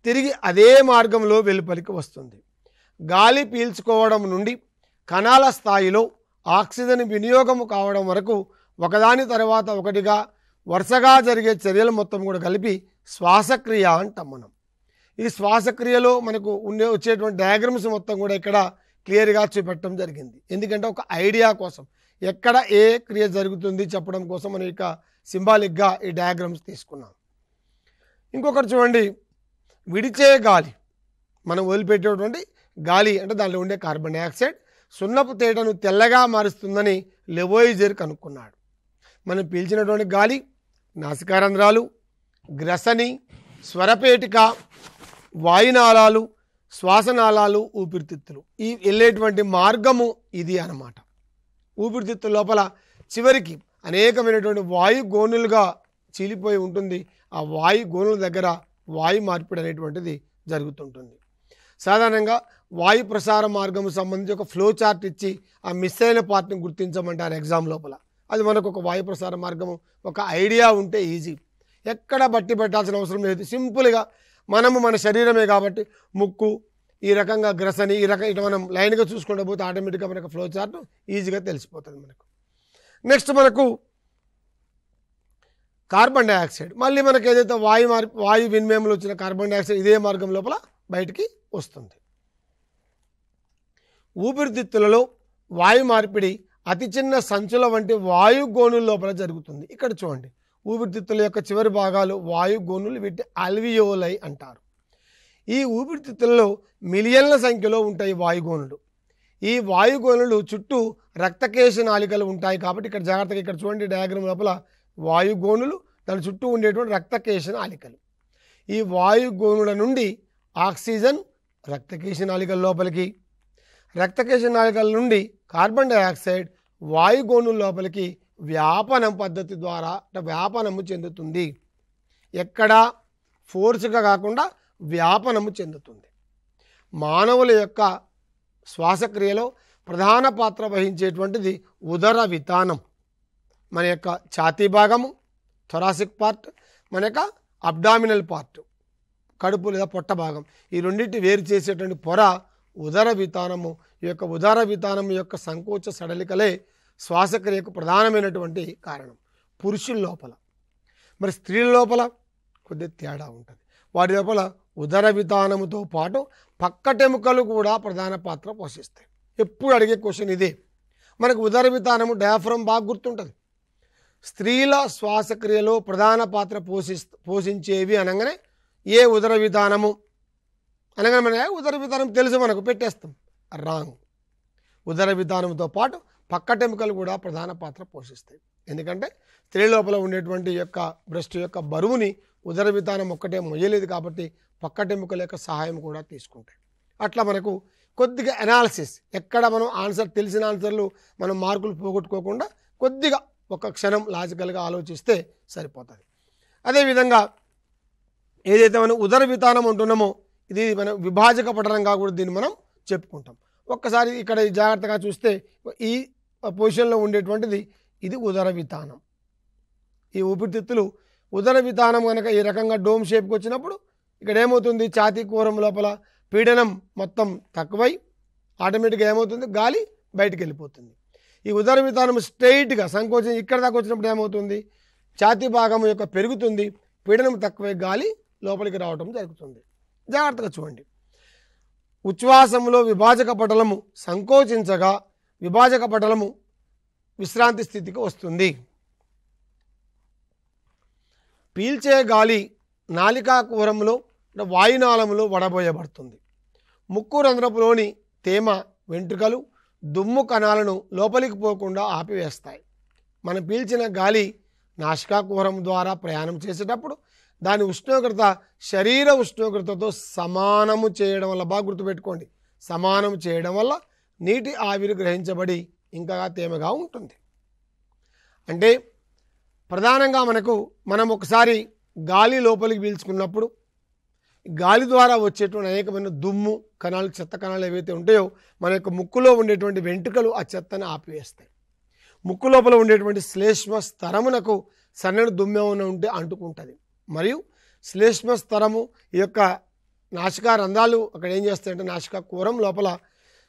తిరిగి అదే మార్గంలో వెలుపలికి వస్తుంది. గాలి పీల్చుకోవడం నుండి కణాల స్థాయిలో ఆక్సిజన్ వినియోగము కావడం వరకు ఒకదాని తర్వాత ఒకటిగా వరుసగా జరిగే చర్యలు మొత్తం కూడా కలిపి శ్వాసక్రియ అంటాం మనం. ఈ శ్వాసక్రియలో మనకు వచ్చేటువంటి డయాగ్రమ్స్ మొత్తం కూడా ఇక్కడ క్లియర్గా చూపెట్టడం జరిగింది. ఎందుకంటే ఒక ఐడియా కోసం, ఎక్కడ ఏ క్రియ జరుగుతుంది చెప్పడం కోసం మనం ఇక సింబాలిక్గా ఈ డయాగ్రమ్స్ తీసుకున్నాం. ఇంకొకటి చూడండి, విడిచే గాలి, మనం వదిలిపెట్టేటువంటి గాలి అంటే దాంట్లో ఉండే కార్బన్ డైఆక్సైడ్ సున్నపు తేటను తెల్లగా మారుస్తుందని లెవోయిజర్ కనుక్కున్నాడు. మనం పీల్చినటువంటి గాలి నాసికారంధ్రాలు, గ్రసని, స్వరపేటిక, వాయునాళాలు, శ్వాసనాళాలు, ఊపిరితిత్తులు ఈ వెళ్ళేటువంటి మార్గము ఇది అన్నమాట. ఊపిరితిత్తుల లోపల చివరికి అనేకమైనటువంటి వాయు గోనులుగా చీలిపోయి ఉంటుంది. ఆ వాయు గోనుల దగ్గర వాయు మార్పిడి అనేటువంటిది జరుగుతుంటుంది. సాధారణంగా వాయు ప్రసార మార్గం సంబంధించి ఒక ఫ్లో చార్ట్ ఇచ్చి ఆ మిస్ అయిన పార్ట్ని గుర్తించమంటారు ఎగ్జామ్ లోపల. అది మనకు ఒక వాయు ప్రసార మార్గము ఒక ఐడియా ఉంటే ఈజీ, ఎక్కడ బట్టి పెట్టాల్సిన అవసరం లేదు. సింపుల్గా మనము మన శరీరమే కాబట్టి ముక్కు ఈ రకంగా గ్రసని ఈ రకం ఇటు మనం లైన్గా చూసుకుంటూ పోతే ఆటోమేటిక్గా మనకు ఫ్లో చార్ట్ ఈజీగా తెలిసిపోతుంది మనకు. నెక్స్ట్ మనకు కార్బన్ డైఆక్సైడ్, మళ్ళీ మనకు ఏదైతే వాయు వినిమయంలో వచ్చిన కార్బన్ డైఆక్సైడ్ ఇదే మార్గం లోపల బయటికి వస్తుంది. ఊపిరితిత్తులలో వాయు మార్పిడి అతి చిన్న సంచుల వంటి వాయు గోనుల లోపల జరుగుతుంది. ఇక్కడ చూడండి, ఊపిరితిత్తుల యొక్క చివరి భాగాలు వాయు గోనులు, వీటి అల్వియోలై అంటారు. ఈ ఊపిరితిత్తులలో మిలియన్ల సంఖ్యలో ఉంటాయి వాయుగోనులు. ఈ వాయుగోనులు చుట్టూ రక్తకేశ నాళికలు ఉంటాయి. కాబట్టి ఇక్కడ జాగ్రత్తగా ఇక్కడ చూడండి డయాగ్రామ్ లోపల వాయుగోనులు, దాని చుట్టూ ఉండేటువంటి రక్తకేశ నాళికలు. ఈ వాయుగోనుల నుండి ఆక్సిజన్ రక్తకేశ నాళికల లోపలికి, రక్తకేశ నాళికల నుండి కార్బన్ డైఆక్సైడ్ వాయుగోనుల లోపలికి వ్యాపనం పద్ధతి ద్వారా వ్యాపనము చెందుతుంది. ఎక్కడ ఫోర్స్గా కాకుండా వ్యాపనము చెందుతుంది. మానవుల యొక్క శ్వాసక్రియలో ప్రధాన పాత్ర వహించేటువంటిది ఉదర వితానం. మన యొక్క ఛాతీ భాగము థొరాసిక్ పార్ట్, మన యొక్క అబ్డామినల్ పార్ట్ కడుపు లేదా పొట్ట భాగం, ఈ రెండింటి వేరు చేసేటువంటి పొర ఉదర వితానము. ఈ యొక్క ఉదర వితానము యొక్క సంకోచ సడలికలే శ్వాసక్రియకు ప్రధానమైనటువంటి కారణం. పురుషుల లోపల, మరి స్త్రీల లోపల కొద్దిగా తేడా ఉంటుంది. వాటి లోపల ఉదర వితానముతో పాటు పక్కటెముకలు కూడా ప్రధాన పాత్ర పోషిస్తాయి. ఎప్పుడు అడిగే క్వశ్చన్ ఇదే. మనకు ఉదర వితానము డయాఫ్రమ్ బాగా గుర్తుంటుంది. స్త్రీల శ్వాసక్రియలో ప్రధాన పాత్ర పోషించేవి అనగానే ఏ ఉదర వితానము అనగానే మన ఉదర వితానం తెలుసు మనకు, పెట్టేస్తాం. రాంగ్. ఉదర వితానంతో పాటు పక్కటెముకలు కూడా ప్రధాన పాత్ర పోషిస్తాయి. ఎందుకంటే స్త్రీ లోపల ఉండేటువంటి యొక్క బ్రెస్ట్ యొక్క బరువుని ఉదర వితానం ఒక్కటే మొయ్యలేదు కాబట్టి పక్కటెముకల యొక్క సహాయం కూడా తీసుకుంటాయి. అట్లా మనకు కొద్దిగా అనాలిసిస్, ఎక్కడ మనం ఆన్సర్ తెలిసిన ఆన్సర్లు మనం మార్కులు పోగొట్టుకోకుండా కొద్దిగా ఒక క్షణం లాజికల్గా ఆలోచిస్తే సరిపోతుంది. అదేవిధంగా ఏదైతే మనం ఉదర వితానం ఉంటున్నామో ఇది మనం విభాజక పఠనంగా కూడా దీన్ని మనం చెప్పుకుంటాం. ఒక్కసారి ఇక్కడ జాగ్రత్తగా చూస్తే ఈ పొజిషన్లో ఉండేటువంటిది ఇది ఉదర వితానం. ఈ ఊపిరితిత్తులు ఉదర వితానం కనుక ఈ రకంగా డోమ్ షేప్కి వచ్చినప్పుడు ఇక్కడ ఏమవుతుంది, ఛాతీ కూరం లోపల పీడనం మొత్తం తక్కువై ఆటోమేటిక్గా ఏమవుతుంది, గాలి బయటికి వెళ్ళిపోతుంది. ఈ ఉదర వితానం స్ట్రైట్గా సంకోచం ఇక్కడ దాకా వచ్చినప్పుడు ఏమవుతుంది, ఛాతీ భాగం యొక్క పెరుగుతుంది, పీడనం తక్కువై గాలి లోపలికి రావడం జరుగుతుంది. జాగ్రత్తగా చూడండి. ఉచ్ఛ్వాసంలో విభాజక పటలము సంకోచించగా విభాజక పటలము విశ్రాంతి స్థితికి వస్తుంది. పీల్చే గాలి నాలికా కూరంలో వాయునాళంలో వడబోయబడుతుంది. ముక్కు రంధ్రపులోని తేమ వెంట్రుకలు దుమ్ము కణాలను లోపలికి పోకుండా ఆపివేస్తాయి. మనం పీల్చిన గాలి నాసికా కుహరం ద్వారా ప్రయాణం చేసేటప్పుడు దాని ఉష్ణోగ్రత శరీర ఉష్ణోగ్రతతో సమానము చేయడం వల్ల, బాగా గుర్తుపెట్టుకోండి, సమానం చేయడం వల్ల నీటి ఆవిరి గ్రహించబడి ఇంకా తేమగా ఉంటుంది. అంటే ప్రధానంగా మనం ఒకసారి గాలి లోపలికి పీల్చుకున్నప్పుడు గాలి ద్వారా వచ్చేటువంటి అనేకమైన దుమ్ము కణాలు, చెత్త కణాలు ఏవైతే ఉంటాయో మన యొక్క ముక్కులో ఉండేటువంటి వెంట్రుకలు ఆ చెత్తను ఆపివేస్తాయి. ముక్కు లోపల ఉండేటువంటి శ్లేష్మ స్తరమునకు సన్నని దుమ్మెమన ఉంటే అంటుకుంటుంది. మరియు శ్లేష్మ స్తరము ఈ యొక్క నాసికా రంధ్రాలు అక్కడ ఏం చేస్తాయంటే నాసికా కుహరం లోపల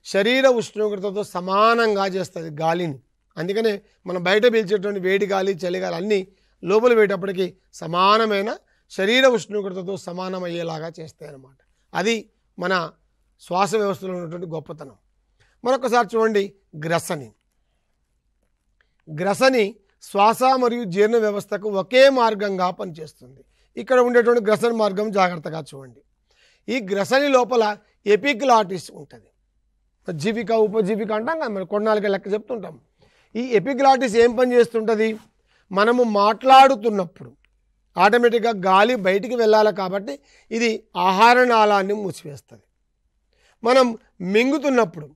శరీర ఉష్ణోగ్రతతో సమానంగా చేస్తుంది గాలిని. అందుకనే మనం బయట పీల్చేటువంటి వేడి గాలి, చలిగాలి అన్నీ లోపల వేటప్పటికి సమానమైన శరీర ఉష్ణోగ్రతతో సమానమయ్యేలాగా చేస్తాయి అన్నమాట. అది మన శ్వాస వ్యవస్థలో ఉన్నటువంటి గొప్పతనం. మరొకసారి చూడండి, గ్రసని శ్వాస మరియు జీర్ణ వ్యవస్థకు ఒకే మార్గంగా పనిచేస్తుంది. ఇక్కడ ఉండేటువంటి గ్రసని మార్గం జాగ్రత్తగా చూడండి. ఈ గ్రసని లోపల ఎపిగ్లాటిస్ ఉంటుంది. జీవిక ఉపజీవిక అంటాం కదా, మనం కొన్నాళ్ళకి లెక్క చెప్తుంటాం. ఈ ఎపిగ్లాటిస్ ఏం పని చేస్తుంటుంది? మనము మాట్లాడుతున్నప్పుడు ఆటోమేటిక్గా గాలి బయటికి వెళ్ళాలి కాబట్టి ఇది ఆహార నాళాన్ని మూసివేస్తుంది. మనం మింగుతున్నప్పుడు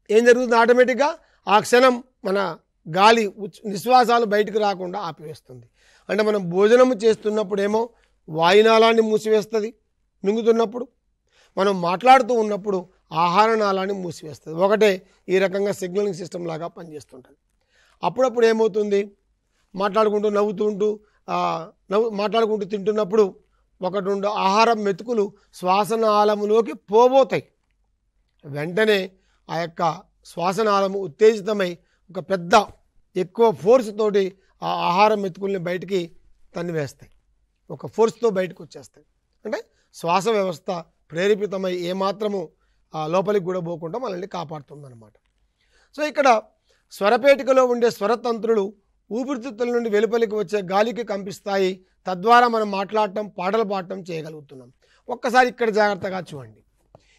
ఏం జరుగుతుంది? ఆటోమేటిక్గా ఆ క్షణం మన గాలి నిశ్వాసాలు బయటికి రాకుండా ఆపివేస్తుంది. అంటే మనం భోజనం చేస్తున్నప్పుడేమో వాయునాళాన్ని మూసివేస్తుంది మింగుతున్నప్పుడు, మనం మాట్లాడుతూ ఉన్నప్పుడు ఆహార నాళాన్ని మూసివేస్తుంది. ఒకటే ఈ రకంగా సిగ్నలింగ్ సిస్టమ్ లాగా పనిచేస్తుంటుంది. అప్పుడప్పుడు ఏమవుతుంది? మాట్లాడుకుంటూ మాట్లాడుకుంటూ తింటున్నప్పుడు ఒకటి రెండు ఆహారం మెతుకులు శ్వాసనాళములోకి పోబోతాయి. వెంటనే ఆ యొక్క శ్వాసనాళము ఉత్తేజితమై ఒక పెద్ద ఎక్కువ ఫోర్స్ తోటి ఆ ఆహారం మెతుకుల్ని బయటికి తన్నివేస్తాయి, ఒక ఫోర్స్తో బయటకు వచ్చేస్తాయి. అంటే శ్వాస వ్యవస్థ ప్రేరేపితమై ఏమాత్రము లోపలికి కూడా పోకుండా మనల్ని కాపాడుతుందన్నమాట. సో ఇక్కడ స్వరపేటికలో ఉండే స్వరతంత్రులు ఊపిరితిత్తుల నుండి వెలుపలికి వచ్చే గాలికి కంపిస్తాయి. తద్వారా మనం మాట్లాడటం, పాటలు పాడటం చేయగలుగుతున్నాం. ఒక్కసారి ఇక్కడ జాగ్రత్తగా చూడండి.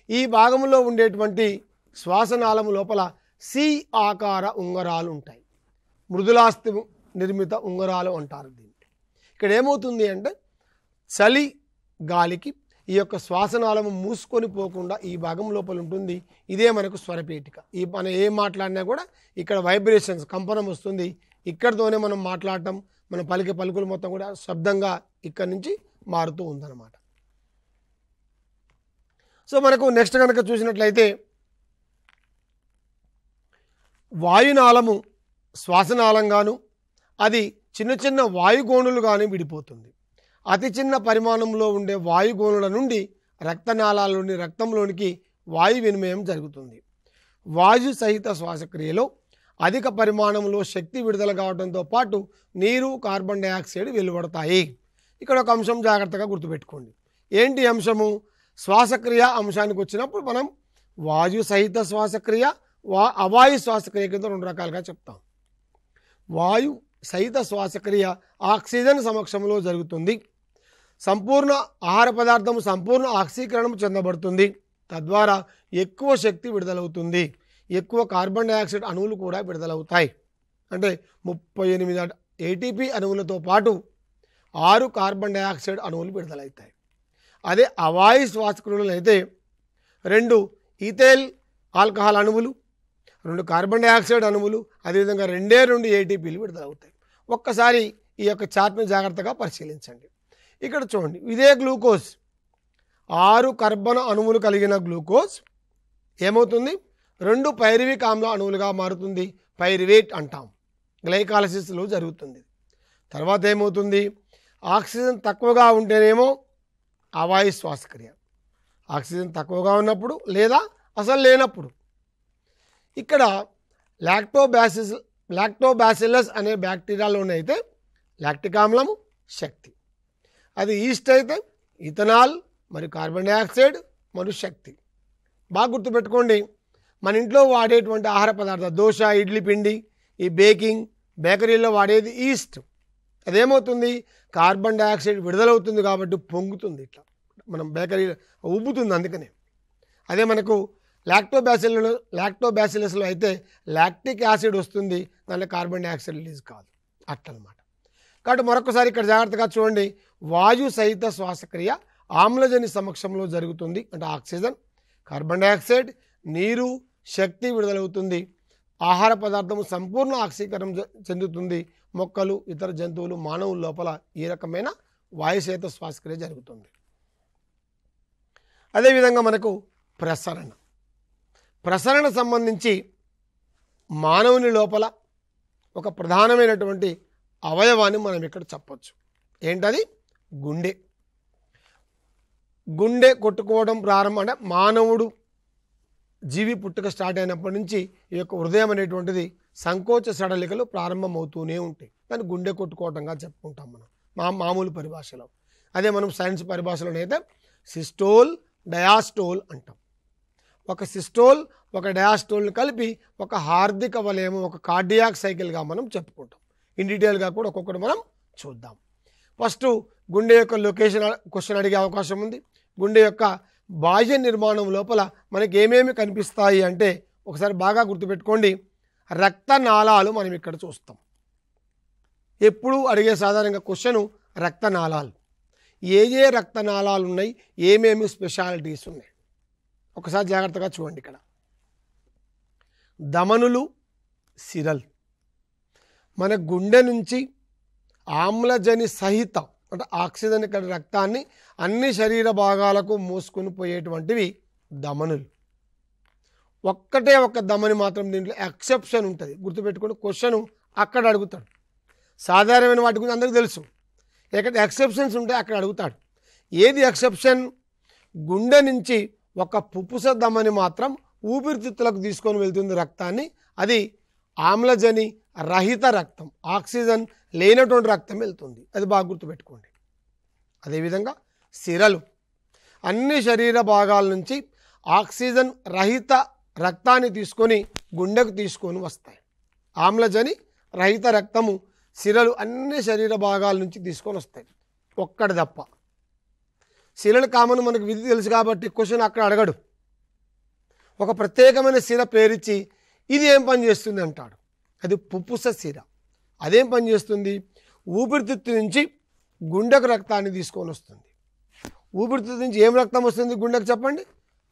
ఈ భాగంలో ఉండేటువంటి శ్వాసనాళము లోపల సి ఆకార ఉంగరాలు ఉంటాయి. మృదులాస్థి నిర్మిత ఉంగరాలు అంటారు దీన్ని. ఇక్కడ ఏమవుతుంది అంటే చలి గాలికి ఈ యొక్క శ్వాసనాళము మూసుకొని పోకుండా ఈ భాగం లోపల ఉంటుంది. ఇదే మనకు స్వరపేటిక. మనం ఏం మాట్లాడినా కూడా ఇక్కడ వైబ్రేషన్స్, కంపనం వస్తుంది. ఇక్కడితోనే మనం మాట్లాడటం, మన పలికే పలుకులు మొత్తం కూడా శబ్దంగా ఇక్కడి నుంచి మారుతూ ఉందన్నమాట. సో మనకు నెక్స్ట్ కనుక చూసినట్లయితే వాయునాళము శ్వాసనాళంగాను, అది చిన్న చిన్న వాయుగోణులుగాను విడిపోతుంది. అతి చిన్న పరిమాణంలో ఉండే వాయుగోణుల నుండి రక్తనాళాల నుండి రక్తంలోనికి వాయు వినిమయం జరుగుతుంది. వాయు సహిత శ్వాసక్రియలో అధిక పరిమాణంలో శక్తి విడుదల కావడంతో పాటు నీరు, కార్బన్ డైఆక్సైడ్ వెలువడతాయి. ఇక్కడ ఒక అంశం జాగ్రత్తగా గుర్తుపెట్టుకోండి. ఏంటి అంశము? శ్వాసక్రియ అంశానికి వచ్చినప్పుడు మనం వాయు సహిత శ్వాసక్రియ, అవాయు శ్వాసక్రియ కింద రెండు రకాలుగా చెప్తాం. వాయు సహిత శ్వాసక్రియ ఆక్సిజన్ సమక్షంలో జరుగుతుంది. సంపూర్ణ ఆహార పదార్థం సంపూర్ణ ఆక్సీకరణం చెందబడుతుంది. తద్వారా ఎక్కువ శక్తి విడుదలవుతుంది. ఎక్కువ కార్బన్ డైఆక్సైడ్ అణువులు కూడా విడుదలవుతాయి. అంటే 38 ఏటీపీ అణువులతో పాటు 6 కార్బన్ డైఆక్సైడ్ అణువులు విడుదలవుతాయి. అదే అవాయు శ్వాసక్రియలు అయితే 2 ఈథైల్ ఆల్కహాల్ అణువులు, 2 కార్బన్ డైఆక్సైడ్ అణువులు, అదేవిధంగా 2 ఏటీపీలు విడుదలవుతాయి. ఒక్కసారి ఈ యొక్క చార్ట్ను జాగ్రత్తగా పరిశీలించండి. ఇక్కడ చూడండి, ఇదే గ్లూకోజ్ 6 కర్బన అణువులు కలిగిన గ్లూకోజ్ ఏమవుతుంది? 2 పైరువిక్ ఆమ్ల అణువులుగా మారుతుంది. పైరువేట్ అంటాం. గ్లైకాలసిస్లో జరుగుతుంది. తర్వాత ఏమవుతుంది? ఆక్సిజన్ తక్కువగా ఉంటేనేమో అవాయు శ్వాసక్రియ, ఆక్సిజన్ తక్కువగా ఉన్నప్పుడు లేదా అసలు లేనప్పుడు. ఇక్కడ లాక్టోబాసిల్లస్ అనే బ్యాక్టీరియాలోనైతే లాక్టిక్ ఆమ్లము శక్తి, అది ఈస్ట్ అయితే ఇథనాల్ మరియు కార్బన్ డైఆక్సైడ్ మరియు శక్తి. బాగా గుర్తుపెట్టుకోండి, మన ఇంట్లో వాడేటువంటి ఆహార పదార్థాలు దోశ, ఇడ్లీ పిండి, ఈ బేకరీలో వాడేది ఈస్ట్. అదేమవుతుంది? కార్బన్ డైఆక్సైడ్ విడుదలవుతుంది కాబట్టి పొంగుతుంది, ఇట్లా మనం బేకరీలో ఉబ్బుతుంది. అందుకనే అదే మనకు లాక్టోబాసిల్లస్లో అయితే లాక్టిక్ యాసిడ్ వస్తుంది, దాంట్లో కార్బన్ డైఆక్సైడ్ రిలీజ్ కాదు. అట్లనమాట. కాబట్టి మరొకసారి ఇక్కడ జాగ్రత్తగా చూడండి. వాయు సహిత శ్వాసక్రియ ఆమ్లజని సమక్షంలో జరుగుతుంది. అంటే ఆక్సిజన్, కార్బన్ డైఆక్సైడ్, నీరు, శక్తి విడుదలవుతుంది. ఆహార పదార్థము సంపూర్ణ ఆక్సీకరణ చెందుతుంది. మొక్కలు, ఇతర జంతువులు, మానవుల లోపల ఈ రకమైన వాయుసహిత శ్వాసక్రియ జరుగుతుంది. అదేవిధంగా మనకు ప్రసరణ సంబంధించి మానవుని లోపల ఒక ప్రధానమైనటువంటి అవయవాన్ని మనం ఇక్కడ చెప్పొచ్చు. ఏంటది? గుండె కొట్టుకోవడం ప్రారంభం. అంటే మానవుడు జీవి పుట్టుక స్టార్ట్ అయినప్పటి నుంచి ఈ యొక్క హృదయం అనేటువంటిది సంకోచ సడలికలు ప్రారంభమవుతూనే ఉంటాయి. దాన్ని గుండె కొట్టుకోవడంగా చెప్పుకుంటాం మనం మామూలు పరిభాషలో. అదే మనం సైన్స్ పరిభాషలోనైతే సిస్టోల్, డయాస్టోల్ అంటాం. ఒక సిస్టోల్, ఒక డయాస్టోల్ని కలిపి ఒక హార్దిక వలయము, ఒక కార్డియాక్ సైకిల్గా మనం చెప్పుకుంటాం. ఇన్ డీటెయిల్గా కూడా ఒక్కొక్కటి మనం చూద్దాం. ఫస్ట్ గుండె యొక్క లొకేషన్ క్వశ్చన్ అడిగే అవకాశం ఉంది. గుండె యొక్క బాహ్య నిర్మాణం లోపల మనకి ఏమేమి కనిపిస్తాయి అంటే ఒకసారి బాగా గుర్తుపెట్టుకోండి. రక్తనాళాలు మనం ఇక్కడ చూస్తాం. ఎప్పుడు అడిగే సాధారణంగా క్వశ్చను రక్తనాళాలు. ఏ రక్తనాళాలు ఉన్నాయి, ఏమేమి స్పెషాలిటీస్ ఉన్నాయి ఒకసారి జాగ్రత్తగా చూడండి. ఇక్కడ ధమనులు, సిరలు. మన గుండె నుంచి ఆమ్లజని సహిత అంటే ఆక్సిజన్ ఇక్కడ రక్తాన్ని అన్ని శరీర భాగాలకు మోసుకొని పోయేటువంటివి ధమనులు. ఒక్కటే ఒక్క ధమని మాత్రం దీంట్లో ఎక్సెప్షన్ ఉంటుంది. గుర్తుపెట్టుకుని క్వశ్చన్ అక్కడ అడుగుతాడు. సాధారణమైన వాటి గురించి అందరికీ తెలుసు. ఎక్కడ ఎక్సెప్షన్స్ ఉంటే అక్కడ అడుగుతాడు. ఏది ఎక్సెప్షన్? గుండె నుంచి ఒక పుప్పుస ధమని మాత్రం ఊపిరితిత్తులకు తీసుకొని వెళ్తుంది రక్తాన్ని. అది ఆమ్లజని రహిత రక్తం, ఆక్సిజన్ లేనటువంటి రక్తం వెళ్తుంది. అది బాగా గుర్తుపెట్టుకోండి. అదేవిధంగా సిరలు అన్ని శరీర భాగాల నుంచి ఆక్సిజన్ రహిత రక్తాన్ని తీసుకొని గుండెకు తీసుకొని వస్తాయి. ఆమ్లజని రహిత రక్తము సిరలు అన్ని శరీర భాగాల నుంచి తీసుకొని వస్తాయి. ఒక్కటి తప్ప. సిరలు కామన్ మనకు విధి తెలుసు కాబట్టి క్వశ్చన్ అక్కడ అడగడు. ఒక ప్రత్యేకమైన సిర పేరిచ్చి ఇది ఏం పని చేస్తుంది అంటాడు. అది పుప్పుస సిర. అదేం పని చేస్తుంది? ఊపిరితిత్తు నుంచి గుండెకు రక్తాన్ని తీసుకొని వస్తుంది. ఊపిరితిత్తు నుంచి ఏం రక్తం వస్తుంది గుండెకు చెప్పండి?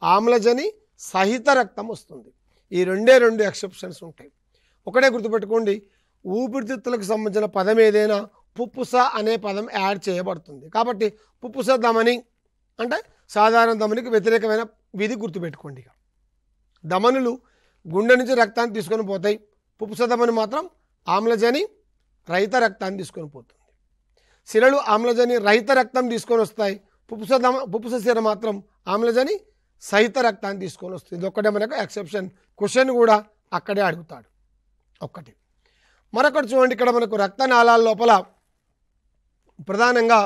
ఆమ్లజని సహిత రక్తం వస్తుంది. ఈ రెండు ఎక్సెప్షన్స్ ఉంటాయి. ఒకటే గుర్తుపెట్టుకోండి. ఊపిరితిత్తులకు సంబంధించిన పదం ఏదైనా పుప్పుస అనే పదం యాడ్ చేయబడుతుంది. కాబట్టి పుప్పుస ధమని అంటే సాధారణ ధమనికి వ్యతిరేకమైన విధి గుర్తుపెట్టుకోండి. ధమనులు గుండె నుంచి రక్తాన్ని తీసుకొని పోతాయి. పుప్పుస ధమని మాత్రం ఆమ్లజని రహిత రక్తాన్ని తీసుకొని పోతుంది. సిరలు ఆమ్లజని రహిత రక్తం తీసుకొని వస్తాయి. పుప్పుస సిర మాత్రం ఆమ్లజని సహిత రక్తాన్ని తీసుకొని వస్తుంది. ఇది ఒక్కటే మనకు ఎక్సెప్షన్. క్వశ్చన్ కూడా అక్కడే అడుగుతాడు. ఒక్కటి. మరొకటి చూడండి. ఇక్కడ మనకు రక్తనాళాల లోపల ప్రధానంగా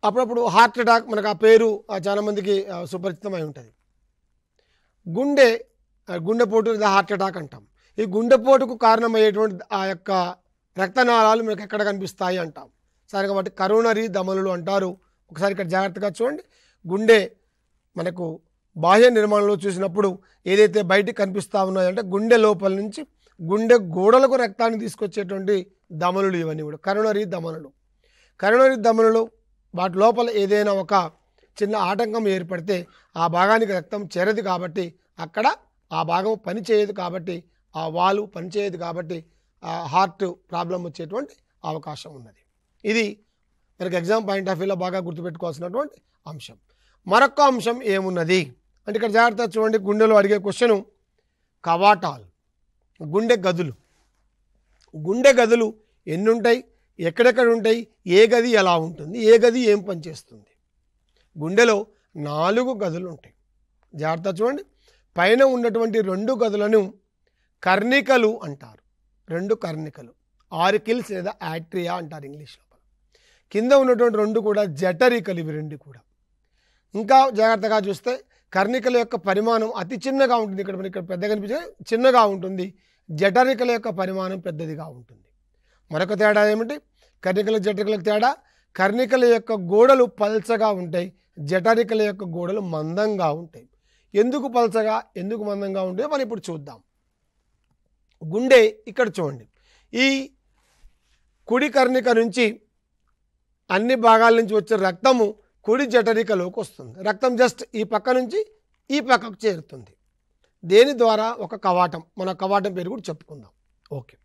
అప్పుడప్పుడు హార్ట్ అటాక్, మనకు ఆ పేరు చాలామందికి సుపరిచితమై ఉంటుంది. గుండెపోటు లేదా హార్ట్ అటాక్ అంటాం. ఈ గుండెపోటుకు కారణమయ్యేటువంటి ఆ యొక్క రక్తనాళాలు మనకు ఎక్కడ కనిపిస్తాయి అంటాం. సరే, కాబట్టి కరోనరీ ధమనులు అంటారు. ఒకసారి ఇక్కడ జాగ్రత్తగా చూడండి. గుండె మనకు బాహ్య నిర్మాణంలో చూసినప్పుడు ఏదైతే బయటికి కనిపిస్తూ ఉన్నాయంటే గుండె లోపల నుంచి గుండె గోడలకు రక్తాన్ని తీసుకొచ్చేటువంటి ధమనులు ఇవన్నీ కూడా కరోనరీ ధమనులు. కరోనరీ ధమనులు వాటి లోపల ఏదైనా ఒక చిన్న ఆటంకం ఏర్పడితే ఆ భాగానికి రక్తం చేరదు. కాబట్టి అక్కడ ఆ భాగం పనిచేయదు. కాబట్టి ఆ వాల్వ్ పనిచేయదు. కాబట్టి ఆ హార్ట్ ప్రాబ్లం వచ్చేటువంటి అవకాశం ఉన్నది. ఇది మనకి ఎగ్జామ్ పాయింట్ ఆఫ్ వ్యూలో బాగా గుర్తుపెట్టుకోవాల్సినటువంటి అంశం. మరొక అంశం ఏమున్నది అంటే ఇక్కడ జాగ్రత్తగా చూడండి. గుండెలో అడిగే క్వశ్చను కవాటాలు, గుండె గదులు. గుండె గదులు ఎన్ని ఉంటాయి, ఎక్కడెక్కడ ఉంటాయి, ఏ గది ఎలా ఉంటుంది, ఏ గది ఏం పనిచేస్తుంది? గుండెలో 4 గదులు ఉంటాయి. జాగ్రత్త చూడండి. పైన ఉన్నటువంటి 2 గదులను కర్ణికలు అంటారు. 2 కర్ణికలు, ఆరికిల్స్ లేదా యాట్రియా అంటారు ఇంగ్లీష్ లోపల. కింద ఉన్నటువంటి 2 కూడా జఠరికలు. ఇవి 2 కూడా. ఇంకా జాగ్రత్తగా చూస్తే కర్ణికల యొక్క పరిమాణం అతి చిన్నగా ఉంటుంది. ఇక్కడ పెద్దగా కనిపించే చిన్నగా ఉంటుంది. జఠరికల యొక్క పరిమాణం పెద్దదిగా ఉంటుంది. మరొక తేడా ఏమిటి? కర్ణికల జఠరికలకు తేడా, కర్ణికల యొక్క గోడలు పల్చగా ఉంటాయి, జఠరికల యొక్క గోడలు మందంగా ఉంటాయి. ఎందుకు పల్చగా, ఎందుకు మందంగా ఉంటాయో మనం ఇప్పుడు చూద్దాం. గుండె ఇక్కడ చూడండి. ఈ కుడి కర్ణిక నుంచి అన్ని భాగాల నుంచి వచ్చే రక్తము కుడి జఠరికలోకి వస్తుంది. రక్తం జస్ట్ ఈ పక్క నుంచి ఈ పక్కకు చేరుతుంది. దేని ద్వారా? ఒక కవాటం. మన కవాటం పేరు కూడా చెప్పుకుందాం. ఓకే.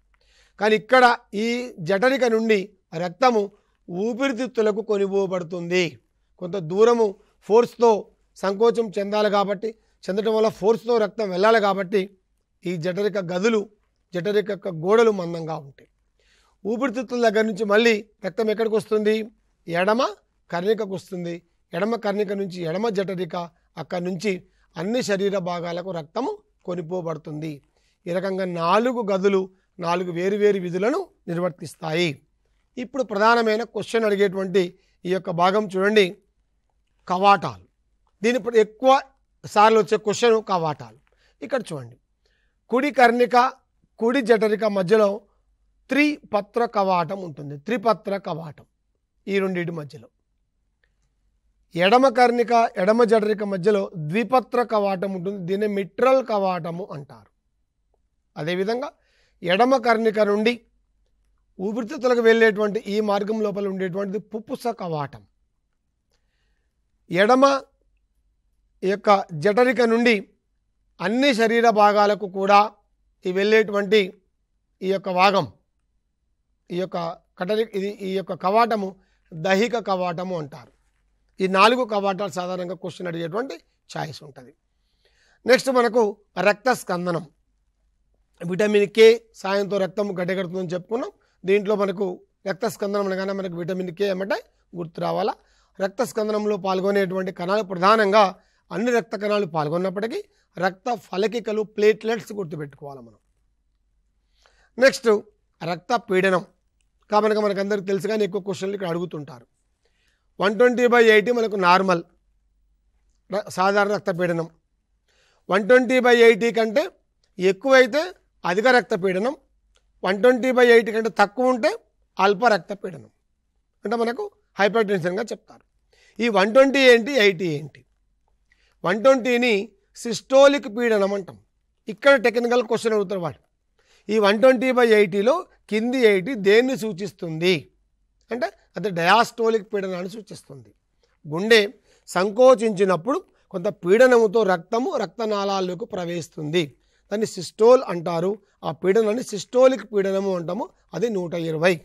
కానీ ఇక్కడ ఈ జఠరిక నుండి రక్తము ఊపిరితిత్తులకు కొనిపోబడుతుంది. కొంత దూరము ఫోర్స్తో సంకోచం చెందాలి కాబట్టి, చెందడం వల్ల ఫోర్స్తో రక్తం వెళ్ళాలి కాబట్టి ఈ జఠరిక గదులు, జఠరిక యొక్క గోడలు మందంగా ఉంటాయి. ఊపిరితిత్తుల దగ్గర నుంచి మళ్ళీ రక్తం ఎక్కడికి వస్తుంది? ఎడమ కర్ణికకు వస్తుంది. ఎడమ కర్ణిక నుంచి ఎడమ జఠరిక, అక్కడి నుంచి అన్ని శరీర భాగాలకు రక్తము కొనిపోబడుతుంది. ఈ రకంగా 4 గదులు 4 వేరువేరు విధులను నిర్వర్తిస్తాయి. ఇప్పుడు ప్రధానమైన క్వశ్చన్ అడిగేటువంటి ఈ యొక్క భాగం చూడండి, కవాటాలు. దీని ఎక్కువ సార్లు వచ్చే క్వశ్చన్ కవాటాలు. ఇక్కడ చూడండి, కుడి కర్ణిక కుడి జఠరిక మధ్యలో త్రిపత్ర కవాటం ఉంటుంది. త్రిపత్ర కవాటం ఈ రెండింటి మధ్యలో. ఎడమ కర్ణిక ఎడమ జఠరిక మధ్యలో ద్విపత్ర కవాటం ఉంటుంది. దీన్ని మిట్రల్ కవాటము అంటారు. అదేవిధంగా ఎడమ కర్ణిక నుండి ఊపిరితిత్తులకు వెళ్ళేటువంటి ఈ మార్గం లోపల ఉండేటువంటిది పుప్పుస కవాటం. ఎడమ యొక్క జఠరిక నుండి అన్ని శరీర భాగాలకు కూడా వెళ్ళేటువంటి ఈ యొక్క భాగం, ఈ యొక్క ఈ యొక్క కవాటము దహిక కవాటము అంటారు. ఈ 4 కవాటాలు సాధారణంగా క్వశ్చన్ అడిగేటువంటి ఛాయిస్ ఉంటుంది. నెక్స్ట్ మనకు రక్త స్కందనం. విటమిన్ కే సాయంతో రక్తం గడ్డగడుతుందని చెప్పుకున్నాం. దీంట్లో మనకు రక్త స్కందనం అనగానే మనకు విటమిన్ కే ఏమంటే గుర్తు రావాలా. రక్త స్కందనంలో పాల్గొనేటువంటి కణాలు ప్రధానంగా అన్ని రక్త కణాలు పాల్గొన్నప్పటికీ రక్త ఫలకికలు, ప్లేట్లెట్స్ గుర్తుపెట్టుకోవాలి మనం. నెక్స్ట్ రక్త పీడనం. కాబట్టి మనకు అందరికీ తెలుసు, కానీ ఎక్కువ క్వశ్చన్లు ఇక్కడ అడుగుతుంటారు. 120/80 మనకు నార్మల్ సాధారణ రక్తపీడనం. 120/80 కంటే ఎక్కువైతే అధిక రక్తపీడనం, 120/80 కంటే తక్కువ ఉంటే అల్ప రక్తపీడనం, అంటే మనకు హైపర్ టెన్షన్గా చెప్తారు. ఈ 120 ఏంటి, 80 ఏంటి? 120ని సిస్టోలిక్ పీడనం అంటాం. ఇక్కడ టెక్నికల్ క్వశ్చన్ అడుగుతారు వాళ్ళు. ఈ 120/80లో కింది 80 దేన్ని సూచిస్తుంది అంటే అది డయాస్టోలిక్ పీడనాన్ని సూచిస్తుంది. గుండె సంకోచించినప్పుడు కొంత పీడనముతో రక్తము రక్తనాళాల్లోకి ప్రవేశిస్తుంది. దాన్ని సిస్టోల్ అంటారు. ఆ పీడనాన్ని సిస్టోలిక్ పీడనము అంటాము. అది 120.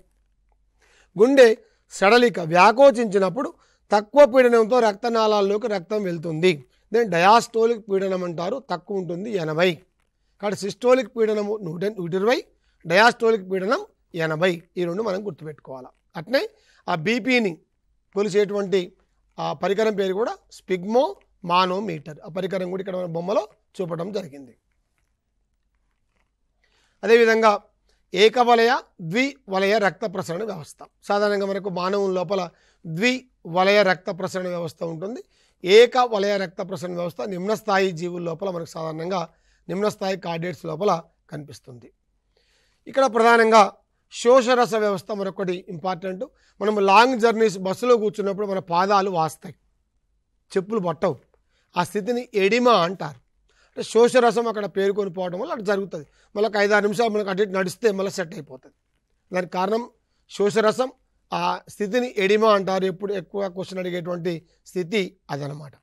గుండె సడలిక వ్యాకోచించినప్పుడు తక్కువ పీడనంతో రక్తనాళాల్లోకి రక్తం వెళ్తుంది. దీన్ని డయాస్టోలిక్ పీడనం అంటారు. తక్కువ ఉంటుంది 80. కాబట్టి సిస్టోలిక్ పీడనము 120, డయాస్టోలిక్ పీడనం 80. ఈ రెండు మనం గుర్తుపెట్టుకోవాలి. అట్నే ఆ బీపీని కొలిసేటువంటి ఆ పరికరం పేరు కూడా స్పిగ్మో మానోమీటర్. ఆ పరికరం కూడా ఇక్కడ మన బొమ్మలో చూపడం జరిగింది. అదేవిధంగా ఏకవలయ ద్వివలయ రక్త ప్రసరణ వ్యవస్థ. సాధారణంగా మనకు మానవుల లోపల ద్వివలయ రక్త ప్రసరణ వ్యవస్థ ఉంటుంది. ఏకవలయ రక్త ప్రసరణ వ్యవస్థ నిమ్నస్థాయి జీవుల లోపల మనకు సాధారణంగా నిమ్నస్థాయి కార్డియేట్స్ లోపల కనిపిస్తుంది. ఇక్కడ ప్రధానంగా శోషరస వ్యవస్థ మరొకటి ఇంపార్టెంట్. మనం లాంగ్ జర్నీస్ బస్సులో కూర్చున్నప్పుడు మన పాదాలు వాస్తాయి, చెప్పులు పట్టవు. ఆ స్థితిని ఎడిమా అంటారు. అంటే శోషరసం అక్కడ పేరుకొని పోవడం వల్ల అటు జరుగుతుంది. మళ్ళీ ఒక 5-6 నిమిషాలు మనకు అటు నడిస్తే మళ్ళీ సెట్ అయిపోతుంది. దానికి కారణం శోషరసం. ఆ స్థితిని ఎడిమా అంటారు. ఎప్పుడు ఎక్కువ క్వశ్చన్ అడిగేటువంటి స్థితి అదనమాట.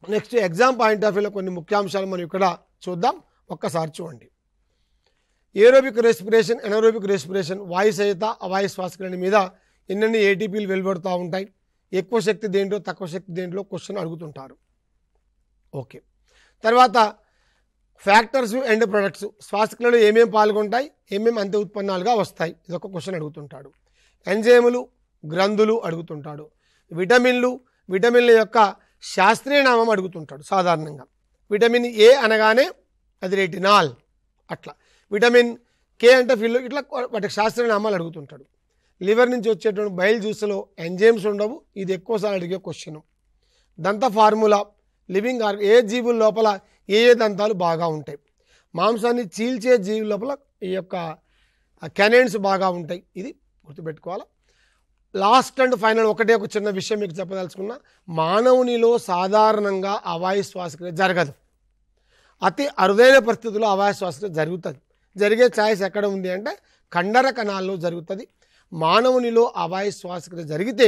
నెక్స్ట్ ఎగ్జామ్ పాయింట్ ఆఫ్ వ్యూలో కొన్ని ముఖ్యాంశాలు మనం ఇక్కడ చూద్దాం. ఒక్కసారి చూడండి. ఏరోబిక్ రెస్పిరేషన్, ఎనరోబిక్ రెస్పిరేషన్, వాయు సహిత అవాయు శ్వాసక్రియ మీద ఎన్నెన్ని ఏటీపీలు వెలువడుతూ ఉంటాయి, ఎక్కువ శక్తి దేంట్లో తక్కువ శక్తి దేంట్లో క్వశ్చన్ అడుగుతుంటారు. ఓకే. తర్వాత ఫ్యాక్టర్స్ అండ్ ప్రొడక్ట్స్, శ్వాసక్రియలో ఏమేమి పాల్గొంటాయి, ఏమేమి అంత్య ఉత్పన్నాలుగా వస్తాయి, ఇదొక క్వశ్చన్ అడుగుతుంటాడు. ఎంజైములు, గ్రంథులు అడుగుతుంటాడు. విటమిన్ల యొక్క శాస్త్రీయ నామం అడుగుతుంటాడు. సాధారణంగా విటమిన్ ఏ అనగానే అది రెటినాల్, అట్లా విటమిన్ కే అంటే ఫిల్, ఇట్లా వాటికి శాస్త్రీయ నామాలు అడుగుతుంటాడు. లివర్ నుంచి వచ్చేటువంటి బయల్ జ్యూస్లో ఎంజైమ్స్ ఉండవు, ఇది ఎక్కువసార్లు అడిగే క్వశ్చన్. దంత ఫార్ములా, లివింగ్ ఏ జీవుల లోపల ఏ దంతాలు బాగా ఉంటాయి, మాంసాన్ని చీల్చే జీవుల లోపల ఈ యొక్క కెనైన్స్ బాగా ఉంటాయి, ఇది గుర్తుపెట్టుకోవాలి. లాస్ట్ అండ్ ఫైనల్ ఒకటే ఒక చిన్న విషయం మీకు చెప్పదలుచుకున్నా, మానవునిలో సాధారణంగా అవాయు శ్వాసక్రియ జరగదు. అతి అరుదైన పరిస్థితుల్లో అవాయు శ్వాసక్రియ జరుగుతుంది. జరిగే ఛాయిస్ ఎక్కడ ఉంది అంటే కండర కణాల్లో జరుగుతుంది. మానవునిలో అవాయు శ్వాసక్రియ జరిగితే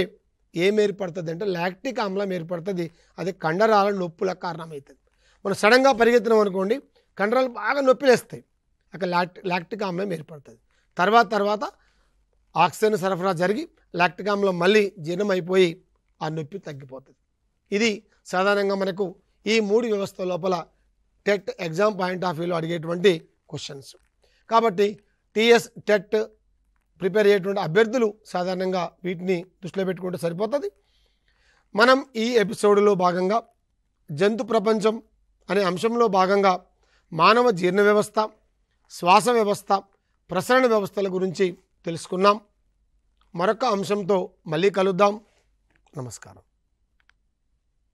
ఏం ఏర్పడుతుంది అంటే లాక్టిక్ ఆమ్లం ఏర్పడుతుంది. అది కండరాల నొప్పులకు కారణమవుతుంది. మనం సడన్గా పరిగెత్తినాం అనుకోండి, కండరాలు బాగా నొప్పిలేస్తాయి, అక్కడ లాక్టిక్ ఆమ్లం ఏర్పడుతుంది. తర్వాత ఆక్సిజన్ సరఫరా జరిగి లాక్టిక్ ఆమ్లం మళ్ళీ జీర్ణం అయిపోయి ఆ నొప్పి తగ్గిపోతుంది. ఇది సాధారణంగా మనకు ఈ 3 వ్యవస్థ లోపల టెట్ ఎగ్జామ్ పాయింట్ ఆఫ్ వ్యూలో అడిగేటువంటి క్వశ్చన్స్. కాబట్టి టీఎస్ టెట్ ప్రిపేర్ అయ్యేటువంటి అభ్యర్థులు సాధారణంగా వీటిని దృష్టిలో పెట్టుకుంటే సరిపోతుంది. మనం ఈ ఎపిసోడ్లో భాగంగా జంతు ప్రపంచం అనే అంశంలో భాగంగా మానవ జీర్ణ వ్యవస్థ, శ్వాస వ్యవస్థ, ప్రసరణ వ్యవస్థల గురించి తెలుసుకున్నాం. మరొక అంశంతో మళ్ళీ కలుద్దాం. నమస్కారం.